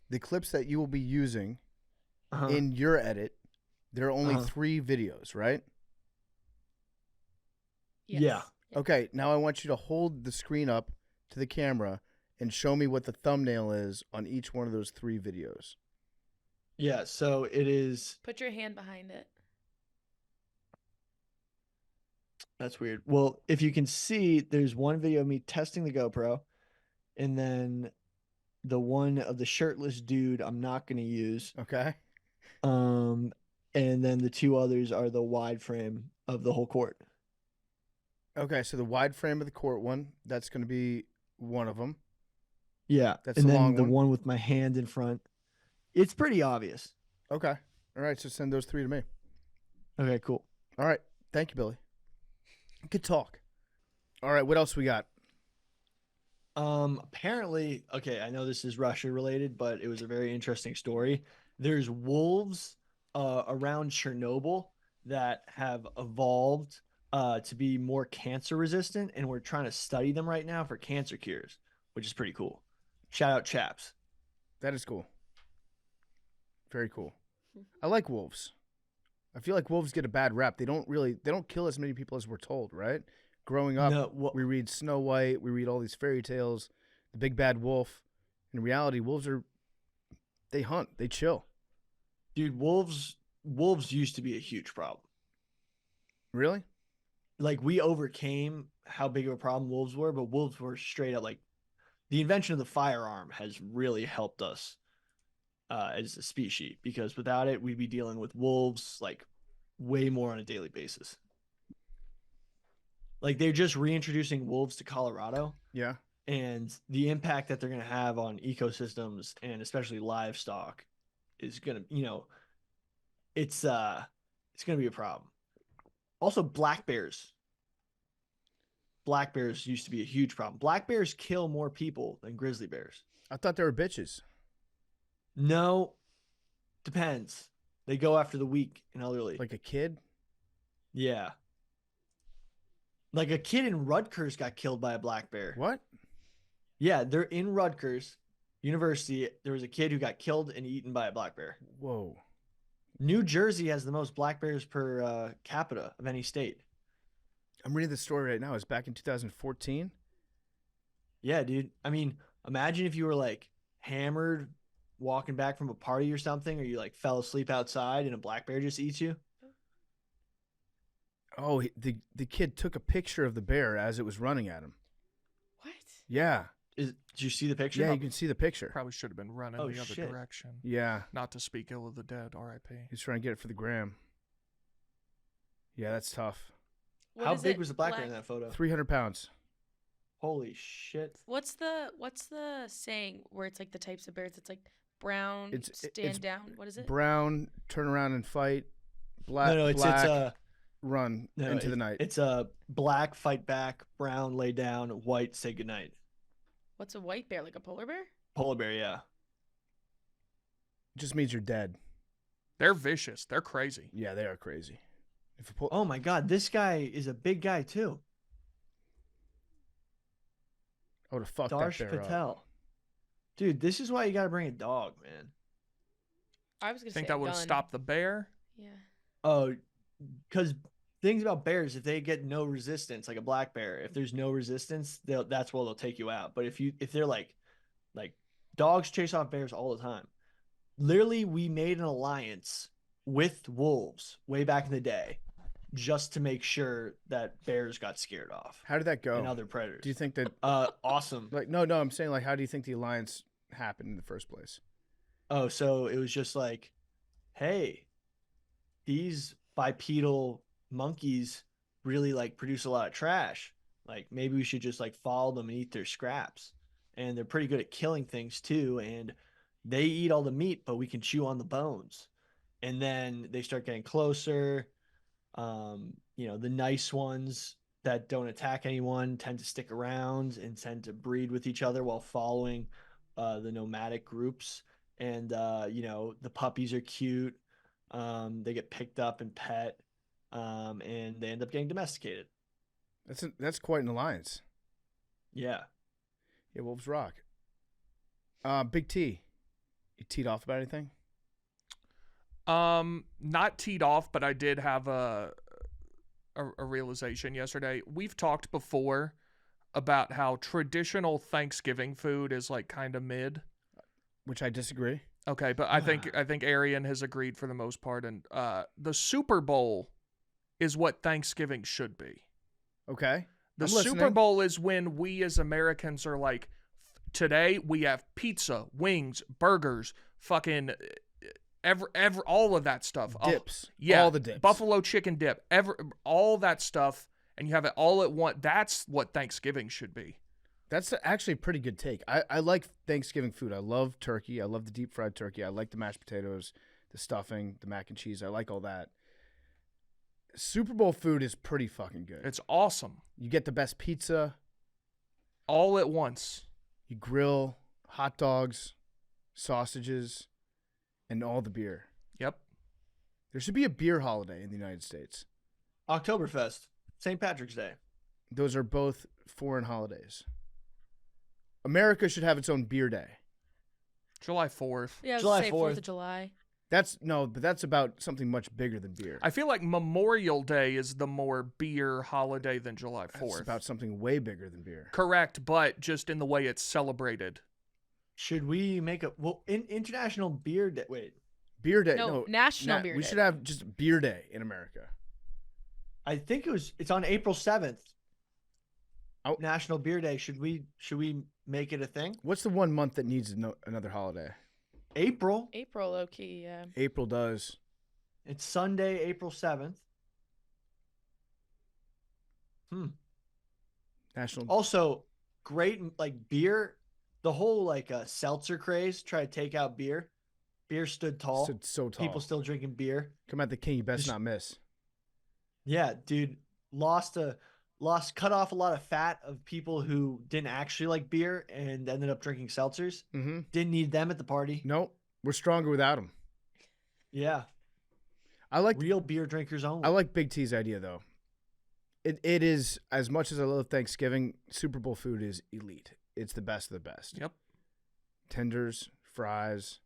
the clips that you will be using in your edit, there are only 3 videos, right? Yes. Yeah. Okay, now I want you to hold the screen up to the camera and show me what the thumbnail is on each one of those 3 videos. Yeah. So it is. Put your hand behind it. That's weird. Well, if you can see, there's one video of me testing the GoPro, and then the one of the shirtless dude I'm not going to use. Okay? And then the 2 others are the wide frame of the whole court. Okay, so the wide frame of the court one, that's going to be one of them. Yeah. That's and the then long the one. one with my hand in front. It's pretty obvious. Okay. All right, so send those 3 to me. Okay, cool. All right. Thank you, Billy. Good talk. All right, what else we got? Apparently, okay, I know this is Russia related, but it was a very interesting story. There's wolves around Chernobyl that have evolved to be more cancer resistant, and we're trying to study them right now for cancer cures, which is pretty cool. Shout out Chaps. That is cool. Very cool. I like wolves. I feel like wolves get a bad rap. They don't kill as many people as we're told, right? Growing up, No, we read Snow White, we read all these fairy tales, the big bad wolf. In reality, they hunt, they chill. dude, wolves used to be a huge problem. Really? Like, we overcame how big of a problem wolves were, but wolves were straight up like the invention of the firearm has really helped us as a species, because without it, we'd be dealing with wolves like way more on a daily basis. Like, they're just reintroducing wolves to Colorado, Yeah. and the impact that they're going to have on ecosystems and especially livestock is going to, it's going to be a problem. Also, black bears. Black bears used to be a huge problem. Black bears kill more people than grizzly bears. I thought they were bitches. No, depends. They go after the weak and elderly. Like a kid? Yeah. Like a kid in Rutgers got killed by a black bear. What? Yeah, they're in Rutgers University. There was a kid who got killed and eaten by a black bear. Whoa. New Jersey has the most black bears per capita of any state. I'm reading the story right now. It's back in 2014. Yeah, dude. I mean, imagine if you were like hammered walking back from a party or something, or you like fell asleep outside and a black bear just eats you. Oh, the kid took a picture of the bear as it was running at him. What? Yeah. Did you see the picture? Yeah, you can see the picture. Probably should have been running Oh, the other shit. direction. Yeah. Not to speak ill of the dead, R.I.P. He's trying to get it for the gram. Yeah, that's tough. What How is big it? was the black bear in that photo? 300 pounds. Holy shit. What's the saying where it's like the types of bears? It's like brown, It's down. What is it? Brown, turn around and fight. Black, No, it's black, run no, into the night. It's black, fight back, brown, lay down, white, say goodnight. What's a white bear? Like a polar bear? Polar bear, yeah. Just means you're dead. They're vicious. They're crazy. Yeah, they are crazy. Oh my God, this guy is a big guy too. I would have fucked Darsh that bear Patel. up. Dude, this is why you got to bring a dog, man. I was gonna say Think that would have gun. stopped the bear? Yeah. Oh, because things about bears, if they get no resistance, like a black bear, if there's no resistance, that's where they'll take you out. But if they're like dogs chase off bears all the time. Literally, we made an alliance with wolves way back in the day just to make sure that bears got scared off. How did that go? And other predators. Do you think that Awesome. like no, I'm saying like how do you think the alliance happened in the first place? Oh, so it was just like, hey, these bipedal monkeys really like produce a lot of trash. Like maybe we should just like follow them and eat their scraps. And they're pretty good at killing things too. And they eat all the meat, but we can chew on the bones. And then they start getting closer. The nice ones that don't attack anyone tend to stick around and tend to breed with each other while following the nomadic groups. And the puppies are cute. They get picked up and pet, and they end up getting domesticated. That's quite an alliance. Yeah. Yeah, wolves rock. Big T, you teed off about anything? Not teed off, but I did have a realization yesterday. We've talked before about how traditional Thanksgiving food is like kind of mid. Which I disagree. Okay, but I think Arian has agreed for the most part, and the Super Bowl is what Thanksgiving should be. Okay. The I'm Super listening. Bowl is when we as Americans are like, today we have pizza, wings, burgers, fucking all of that stuff. Dips. Yeah, All the dips. buffalo chicken dip, all that stuff, and you have it all at once. That's what Thanksgiving should be. That's actually a pretty good take. I like Thanksgiving food. I love turkey. I love the deep fried turkey. I like the mashed potatoes, the stuffing, the mac and cheese. I like all that. Super Bowl food is pretty fucking good. It's awesome. You get the best pizza. All at once. You grill hot dogs, sausages, and all the beer. Yep. There should be a beer holiday in the United States. Oktoberfest, St. Patrick's Day. Those are both foreign holidays. America should have its own beer day. July 4th. Yeah, I was July gonna say 4th 4th. of July. But that's about something much bigger than beer. I feel like Memorial Day is the more beer holiday than July 4th. It's about something way bigger than beer. Correct, but just in the way it's celebrated. Should we make international beer day? Wait, Beer day. No, National Beer We Day. should have just beer day in America. I think it's on April 7th. Oh. National Beer Day. Should we make it a thing? What's the one month that needs another holiday? April. April, low key, yeah. April does. It's Sunday, April 7th. National. Also, great like beer. The whole like seltzer craze try to take out beer. Beer stood tall. Stood so tall. People still drinking beer. Come at the king, you best Just- not miss. Yeah, dude, cut off a lot of fat of people who didn't actually like beer and ended up drinking seltzers. Mm-hmm. Didn't need them at the party. Nope. We're stronger without them. Yeah, I like real beer drinkers only. I like Big T's idea though. It is, as much as I love Thanksgiving, Super Bowl food is elite. It's the best of the best. Yep. Tenders, fries.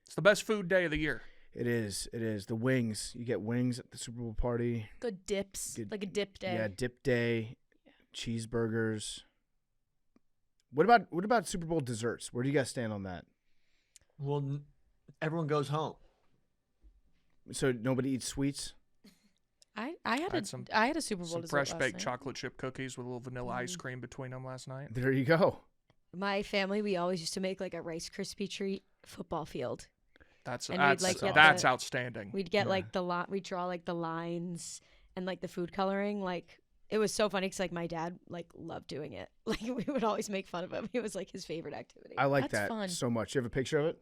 It's the best food day of the year. It is. It is. The wings. You get wings at the Super Bowl party. Good dips, Good- like a dip day. Yeah, dip day, cheeseburgers. What about Super Bowl desserts? Where do you guys stand on that? Well, everyone goes home. So nobody eats sweets? I had a Super Bowl Some dessert fresh last baked night. chocolate chip cookies with a little vanilla ice cream between them last night. There you go. My family, we always used to make like a Rice Krispie treat football field. That's And we'd, like, get that's the- outstanding. We'd get Yeah. like we'd draw like the lines and like the food coloring. Like it was so funny because like my dad like loved doing it. Like we would always make fun of him. It was like his favorite activity. I like That's that fun. so much. You have a picture of it?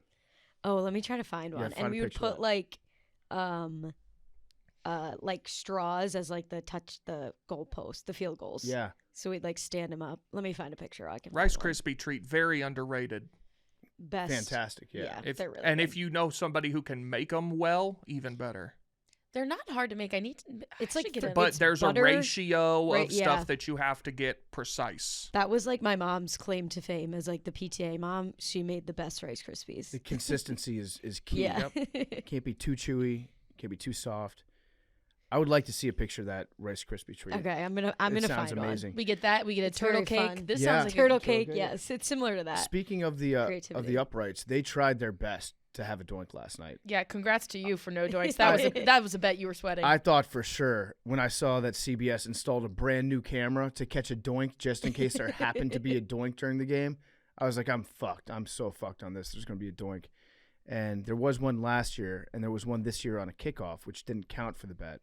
Oh, let me try to find Yeah, one. find And a we would picture of put that. like straws as like the goalpost, the field goals. Yeah. So we'd like stand them up. Let me find a picture. I can Rice find one. Krispie treat, very underrated. best. fantastic. Yeah. they're really And good. if you know somebody who can make them well, even better. They're not hard to make. I need to. It's I like should get th- in. But It's there's butter, a ratio right, of stuff yeah. that you have to get precise. That was like my mom's claim to fame as like the PTA mom. She made the best Rice Krispies. The consistency is key. Yeah. It can't be too chewy. Can't be too soft. I would like to see a picture of that Rice Krispie treat. Okay, I'm gonna It find sounds one. amazing. We get that. We get a It's turtle very cake. fun. This Yeah. sounds like Turtle a cake, yes, it's similar to that. Speaking of the Creativity. uprights, they tried their best to have a doink last night. Yeah, congrats to you for no doinks. That was a bet you were sweating. I thought for sure when I saw that CBS installed a brand new camera to catch a doink just in case there happened to be a doink during the game, I was like, I'm fucked. I'm so fucked on this. There's going to be a doink. And there was one last year, and there was one this year on a kickoff, which didn't count for the bet.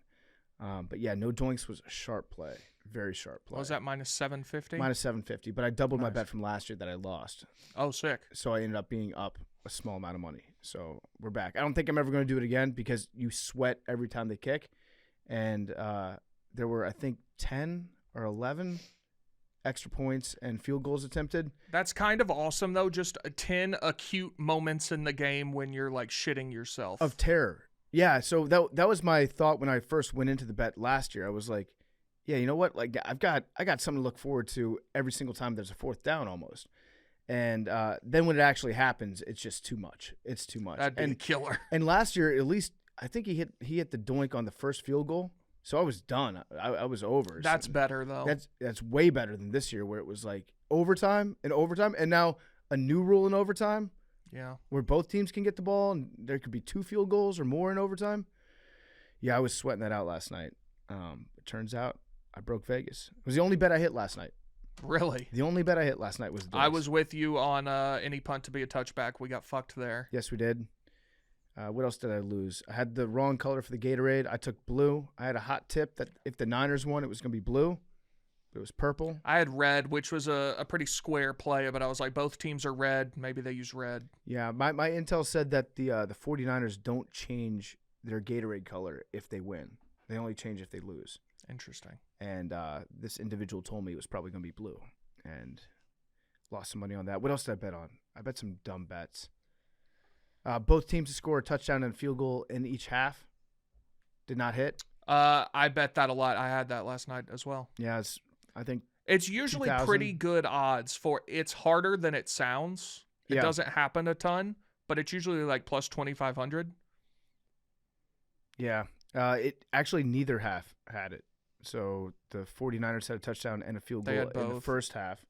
But yeah, no doinks was a sharp play. Very sharp play. What was that, minus 750? Minus 750, but I doubled my Nice. bet from last year that I lost. Oh, sick. So I ended up being up a small amount of money. So we're back. I don't think I'm ever going to do it again because you sweat every time they kick. And there were, I think, 10 or 11 extra points and field goals attempted. That's kind of awesome, though. Just 10 acute moments in the game when you're, like, shitting yourself. Of terror. Yeah, so that was my thought when I first went into the bet last year. I was like, yeah, you know what? Like I got something to look forward to every single time there's a fourth down almost. And then when it actually happens, it's just too much. It's too much. That'd be a killer. And last year, at least, I think he hit the doink on the first field goal. So I was done. I was over. That's So better, though. that's way better than this year where it was like overtime, and now a new rule in overtime Yeah. where both teams can get the ball and there could be 2 field goals or more in overtime. Yeah, I was sweating that out last night. It turns out I broke Vegas. It was the only bet I hit last night. Really? The only bet I hit last night was the I Doinks. was with you on any punt to be a touchback. We got fucked there. Yes, we did. What else did I lose? I had the wrong color for the Gatorade. I took blue. I had a hot tip that if the Niners won, it was going to be blue. It was purple. I had red, which was a pretty square play, but I was like, both teams are red. Maybe they use red. Yeah, my intel said that the 49ers don't change their Gatorade color if they win. They only change if they lose. Interesting. And this individual told me it was probably going to be blue and lost some money on that. What else did I bet on? I bet some dumb bets. Both teams to score a touchdown and a field goal in each half. Did not hit. I bet that a lot. I had that last night as well. Yeah, I think It's usually 2000. pretty good odds for it's harder than it sounds. It Yeah. doesn't happen a ton, but it's usually like plus 2,500. Yeah. It actually neither half had it. So the 49ers had a touchdown and a field They goal had in the both. first half.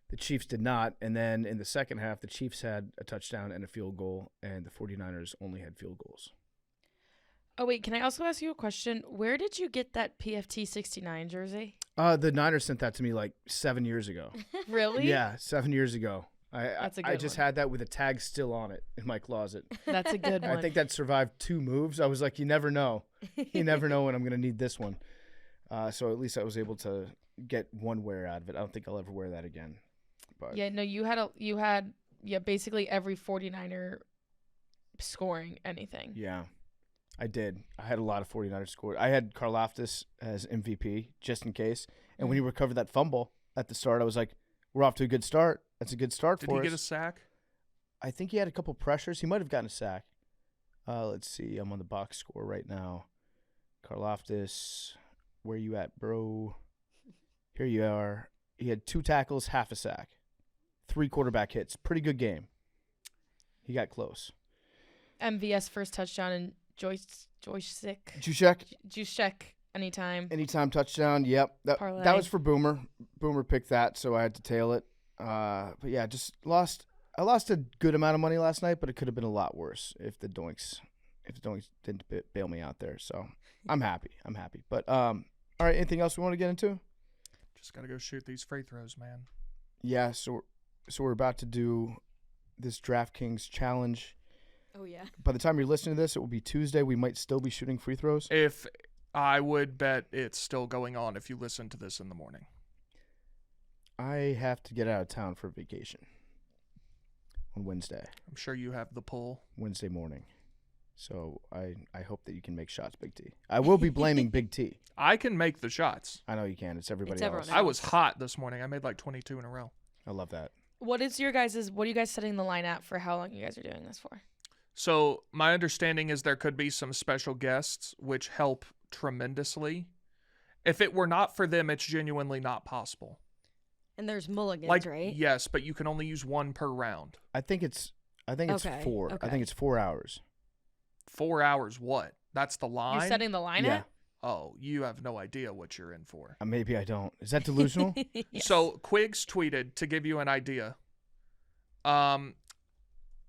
The Chiefs did not. And then in the second half, the Chiefs had a touchdown and a field goal, and the 49ers only had field goals. Oh wait, can I also ask you a question? Where did you get that PFT 69 jersey? The Niners sent that to me like 7 years ago. Really? Yeah, 7 years ago. That's a I good just one. had that with a tag still on it in my closet. That's a good one. I think that survived 2 moves. I was like, you never know. You never know when I'm going to need this one. So at least I was able to get one wear out of it. I don't think I'll ever wear that again. But Yeah, no, you had basically every 49er scoring anything. yeah, I did. I had a lot of 49ers scored. I had Karlaftis as MVP just in case. And when he recovered that fumble at the start, I was like, we're off to a good start. That's a good start Did for he us. get a sack? I think he had a couple pressures. He might have gotten a sack. Let's see. I'm on the box score right now. Karlaftis, where you at, bro? Here you are. He had 2 tackles, half a sack, 3 quarterback hits. Pretty good game. He got close. MVS first touchdown and Juszczyk anytime. Anytime touchdown. Yep. That Parlay. was for Boomer. Boomer picked that, so I had to tail it. But yeah, just lost. I lost a good amount of money last night, but it could have been a lot worse if the Doinks didn't bail me out there. So I'm happy. But all right. Anything else we want to get into? Just got to go shoot these free throws, man. Yeah. So we're about to do this DraftKings challenge. Oh yeah. By the time you're listening to this, it will be Tuesday. We might still be shooting free throws. If I would bet it's still going on if you listen to this in the morning. I have to get out of town for vacation on Wednesday. I'm sure you have the pull. Wednesday morning. So I hope that you can make shots, Big T. I will be blaming Big T. I can make the shots. I know you can. It's everybody It's everyone else. I was hot this morning. I made like 22 in a row. I love that. What are you guys setting the line at for how long you guys are doing this for? So my understanding is there could be some special guests, which help tremendously. If it were not for them, it's genuinely not possible. And there's mulligans, Like, right? yes, but you can only use one per round. I think it's Okay, 4. I okay. think it's 4 hours. 4 hours, what? That's the line? You're setting the line Yeah. at? Oh, you have no idea what you're in for. Maybe I don't. Is that delusional? Yes. So Quigs tweeted, to give you an idea,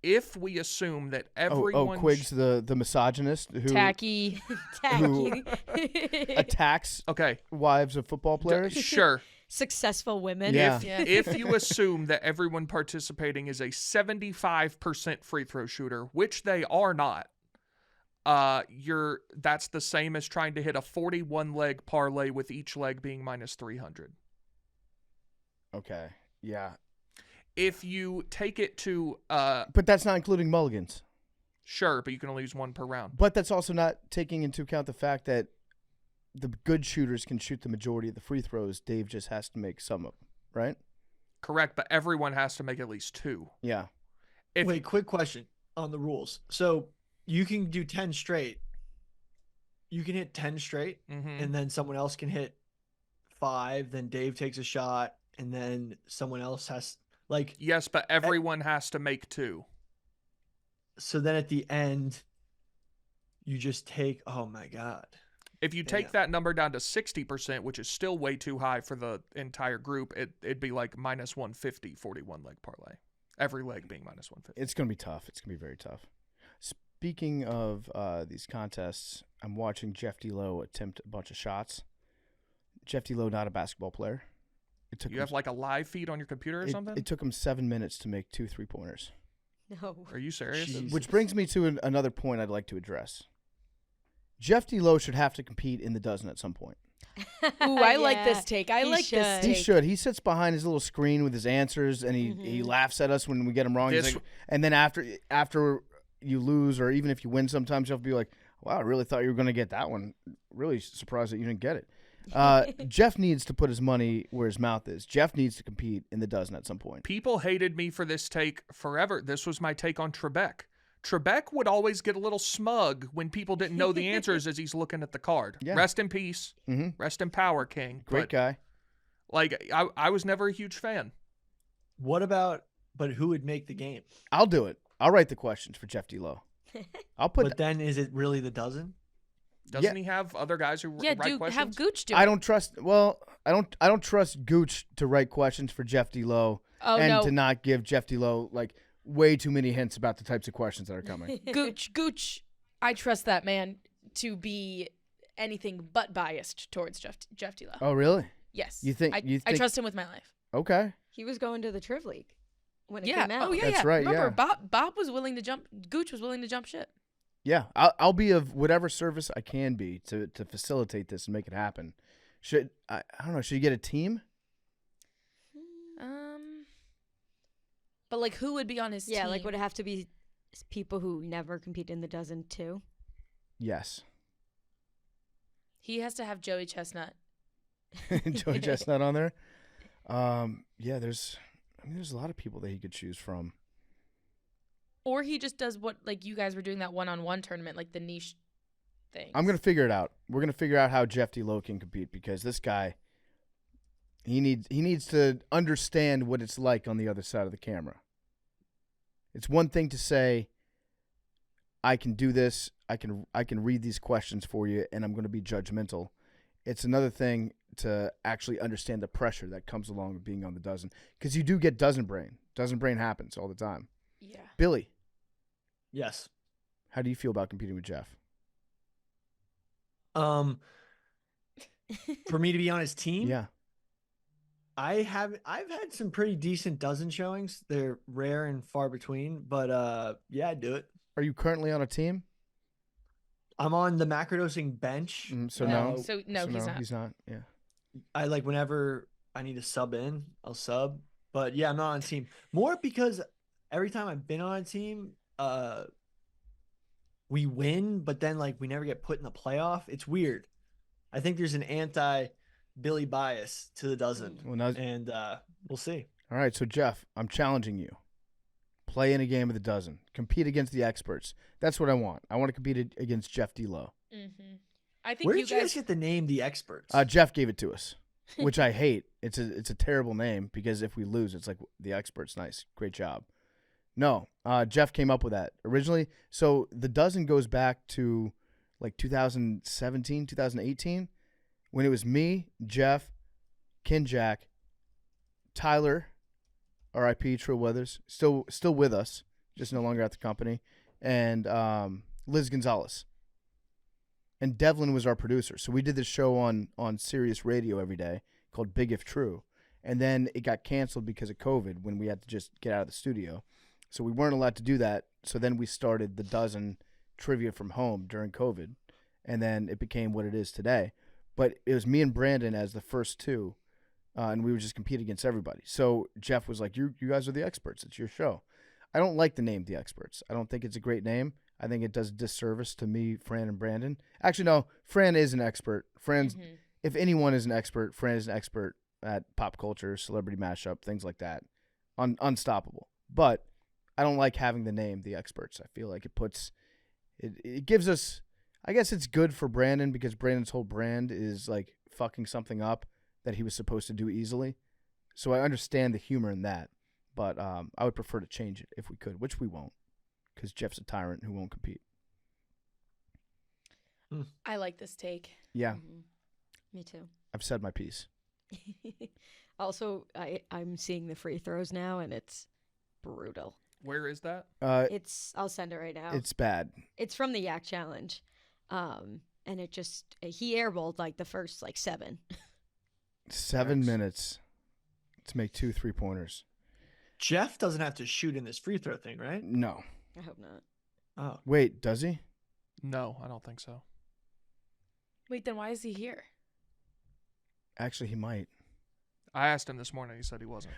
if we assume that everyone... Quiggs, the misogynist who Tacky. Tacky. attacks Okay, wives of football players. sure. Successful women. Yeah. Yeah. If you assume that everyone participating is a 75% free throw shooter, which they are not, that's the same as trying to hit a 41 leg parlay with each leg being minus 300. Okay. Yeah. If you take it to But that's not including mulligans. sure, but you can only use one per round. But that's also not taking into account the fact that the good shooters can shoot the majority of the free throws. Dave just has to make some of them, right? Correct, but everyone has to make at least 2. Yeah. Wait, quick question on the rules. So you can do 10 straight. You can hit 10 straight, Mhm. and then someone else can hit 5. Then Dave takes a shot, and then someone else has like. Yes, but everyone has to make 2. So then at the end, you just take. Oh my god. If you take Damn. that number down to 60%, which is still way too high for the entire group, it'd be like minus 150, 41 leg parlay. Every leg being minus 150. It's going to be tough. It's going to be very tough. Speaking of these contests, I'm watching Jeff D. Lowe attempt a bunch of shots. Jeff D. Lowe, not a basketball player. It took You have like a live feed on your computer or something? It took him 7 minutes to make 2 3-pointers. No. Are you serious? Jesus. Which brings me to another point I'd like to address. Jeff D. Lowe should have to compete in the dozen at some point. Ooh, I like Yeah, this take. I he like this should. He take. should. He sits behind his little screen with his answers, and he laughs at us when we get them wrong. He's This- like, and then after you lose, or even if you win, sometimes you'll be like, "Wow, I really thought you were going to get that one. Really surprised that you didn't get it." Jeff needs to put his money where his mouth is. Jeff needs to compete in the dozen at some point. People hated me for this take forever. This was my take on Trebek. Trebek would always get a little smug when people didn't know the answers as he's looking at the card. Yeah. Rest in peace. Mm-hmm. Rest in power, King. Great But, guy. like, I was never a huge fan. What about? But who would make the game? I'll do it. I'll write the questions for Jeff D. Lowe. I'll put. But then is it really the dozen? Doesn't he have other guys who Yeah, write questions? have Gooch do it. I don't trust. Well, I don't trust Gooch to write questions for Jeff D. Lowe Oh, and no. to not give Jeff D. Lowe like way too many hints about the types of questions that are coming. Gooch. I trust that man to be anything but biased towards Jeff D. Lowe. Oh, really? Yes. You think? I trust him with my life. Okay. He was going to the Triv League when it Yeah. came out. Oh, yeah, That's yeah. right, Remember, yeah. Bob was willing to jump. Gooch was willing to jump ship. Yeah, I'll be of whatever service I can be to facilitate this and make it happen. Should I don't know? Should you get a team? But like, who would be on his team? Yeah, like would it have to be people who never compete in the dozen too? Yes. He has to have Joey Chestnut. Joey Chestnut on there. Yeah, there's a lot of people that he could choose from. Or he just does what, like, you guys were doing that one-on-one tournament, like the niche thing. I'm gonna figure it out. We're gonna figure out how Jeff D. Lowe can compete because this guy, he needs to understand what it's like on the other side of the camera. It's one thing to say, I can do this, I can read these questions for you, and I'm gonna be judgmental. It's another thing to actually understand the pressure that comes along with being on the dozen because you do get dozen brain. Dozen brain happens all the time. Yeah. Billy, Yes. how do you feel about competing with Jeff? For me to be on his team, Yeah. I've had some pretty decent dozen showings. They're rare and far between, but yeah, I'd do it. Are you currently on a team? I'm on the macrodosing bench. So No. no. So, no, he's not. He's not. Yeah. I like whenever I need to sub in, I'll sub. But yeah, I'm not on a team. More because every time I've been on a team, we win, but then like we never get put in the playoff. It's weird. I think there's an anti Billy bias to the dozen. Well, now, And we'll see. All right, so Jeff, I'm challenging you. Play in a game of the dozen. Compete against the experts. That's what I want. I want to compete against Jeff D. Lowe. Mm-hmm. I think Where you did you guys get the name The Experts? Jeff gave it to us, which I hate. It's a terrible name because if we lose, it's like the experts. Nice, great job. No, Jeff came up with that originally. So the dozen goes back to like 2017, 2018, when it was me, Jeff, Ken Jack, Tyler, R.I.P. Trill Weathers, still with us, just no longer at the company, and Liz Gonzalez. And Devlin was our producer. So we did this show on Sirius Radio every day called Big If True. And then it got canceled because of COVID when we had to just get out of the studio. So we weren't allowed to do that. So then we started the dozen trivia from home during COVID. And then it became what it is today. But it was me and Brandon as the first two. And we would just compete against everybody. So Jeff was like, you guys are the experts. It's your show. I don't like the name The Experts. I don't think it's a great name. I think it does a disservice to me, Fran, and Brandon. Actually, no, Fran is an expert. Fran's, if anyone is an expert, Fran is an expert at pop culture, celebrity mashup, things like that. Unstoppable. But I don't like having the name The Experts. I feel like it gives us, I guess it's good for Brandon because Brandon's whole brand is like fucking something up that he was supposed to do easily. So I understand the humor in that. But I would prefer to change it if we could, which we won't. Because Jeff's a tyrant who won't compete. I like this take. Yeah. Me too. I've said my piece. Also, I'm seeing the free throws now, and it's brutal. Where is that? I'll send it right now. It's bad. It's from the Yak Challenge, and he airballed like the first 7. 7 minutes to make 2 3-pointers. Jeff doesn't have to shoot in this free throw thing, right? No. I hope not. Oh. Wait, does he? No, I don't think so. Wait, then why is he here? Actually, he might. I asked him this morning. He said he wasn't.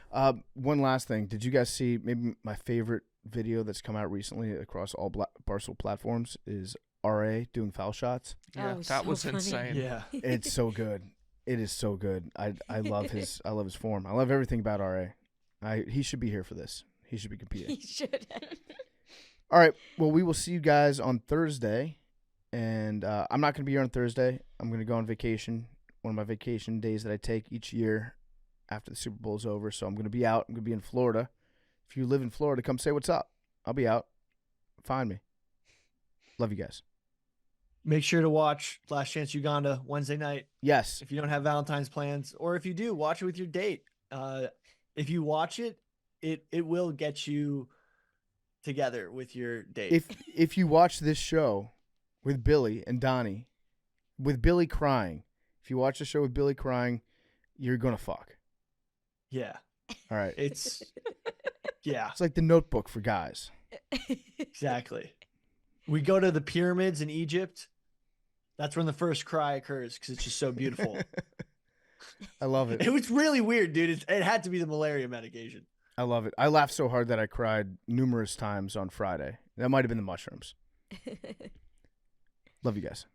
One last thing. Did you guys see maybe my favorite video that's come out recently across all Barstool platforms is RA doing foul shots? Yeah, Oh, that so was funny. insane. Yeah. It's so good. It is so good. I love his form. I love everything about RA. He should be here for this. He should be competing. He should. All right. Well, we will see you guys on Thursday. And I'm not going to be here on Thursday. I'm going to go on vacation, one of my vacation days that I take each year after the Super Bowl is over. So I'm going to be out. I'm going to be in Florida. If you live in Florida, come say what's up. I'll be out. Find me. Love you guys. Make sure to watch Last Chance Uganda Wednesday night. Yes. If you don't have Valentine's plans, or if you do, watch it with your date. If you watch it, it will get you together with your date. If you watch this show with Billy and Donnie, with Billy crying, if you watch the show with Billy crying, you're gonna fuck. Yeah. All right. It's yeah, It's like The Notebook for guys. exactly. We go to the pyramids in Egypt. That's when the first cry occurs because it's just so beautiful. I love it. It was really weird, dude. It had to be the malaria medication. I love it. I laughed so hard that I cried numerous times on Friday. That might have been the mushrooms. Love you guys.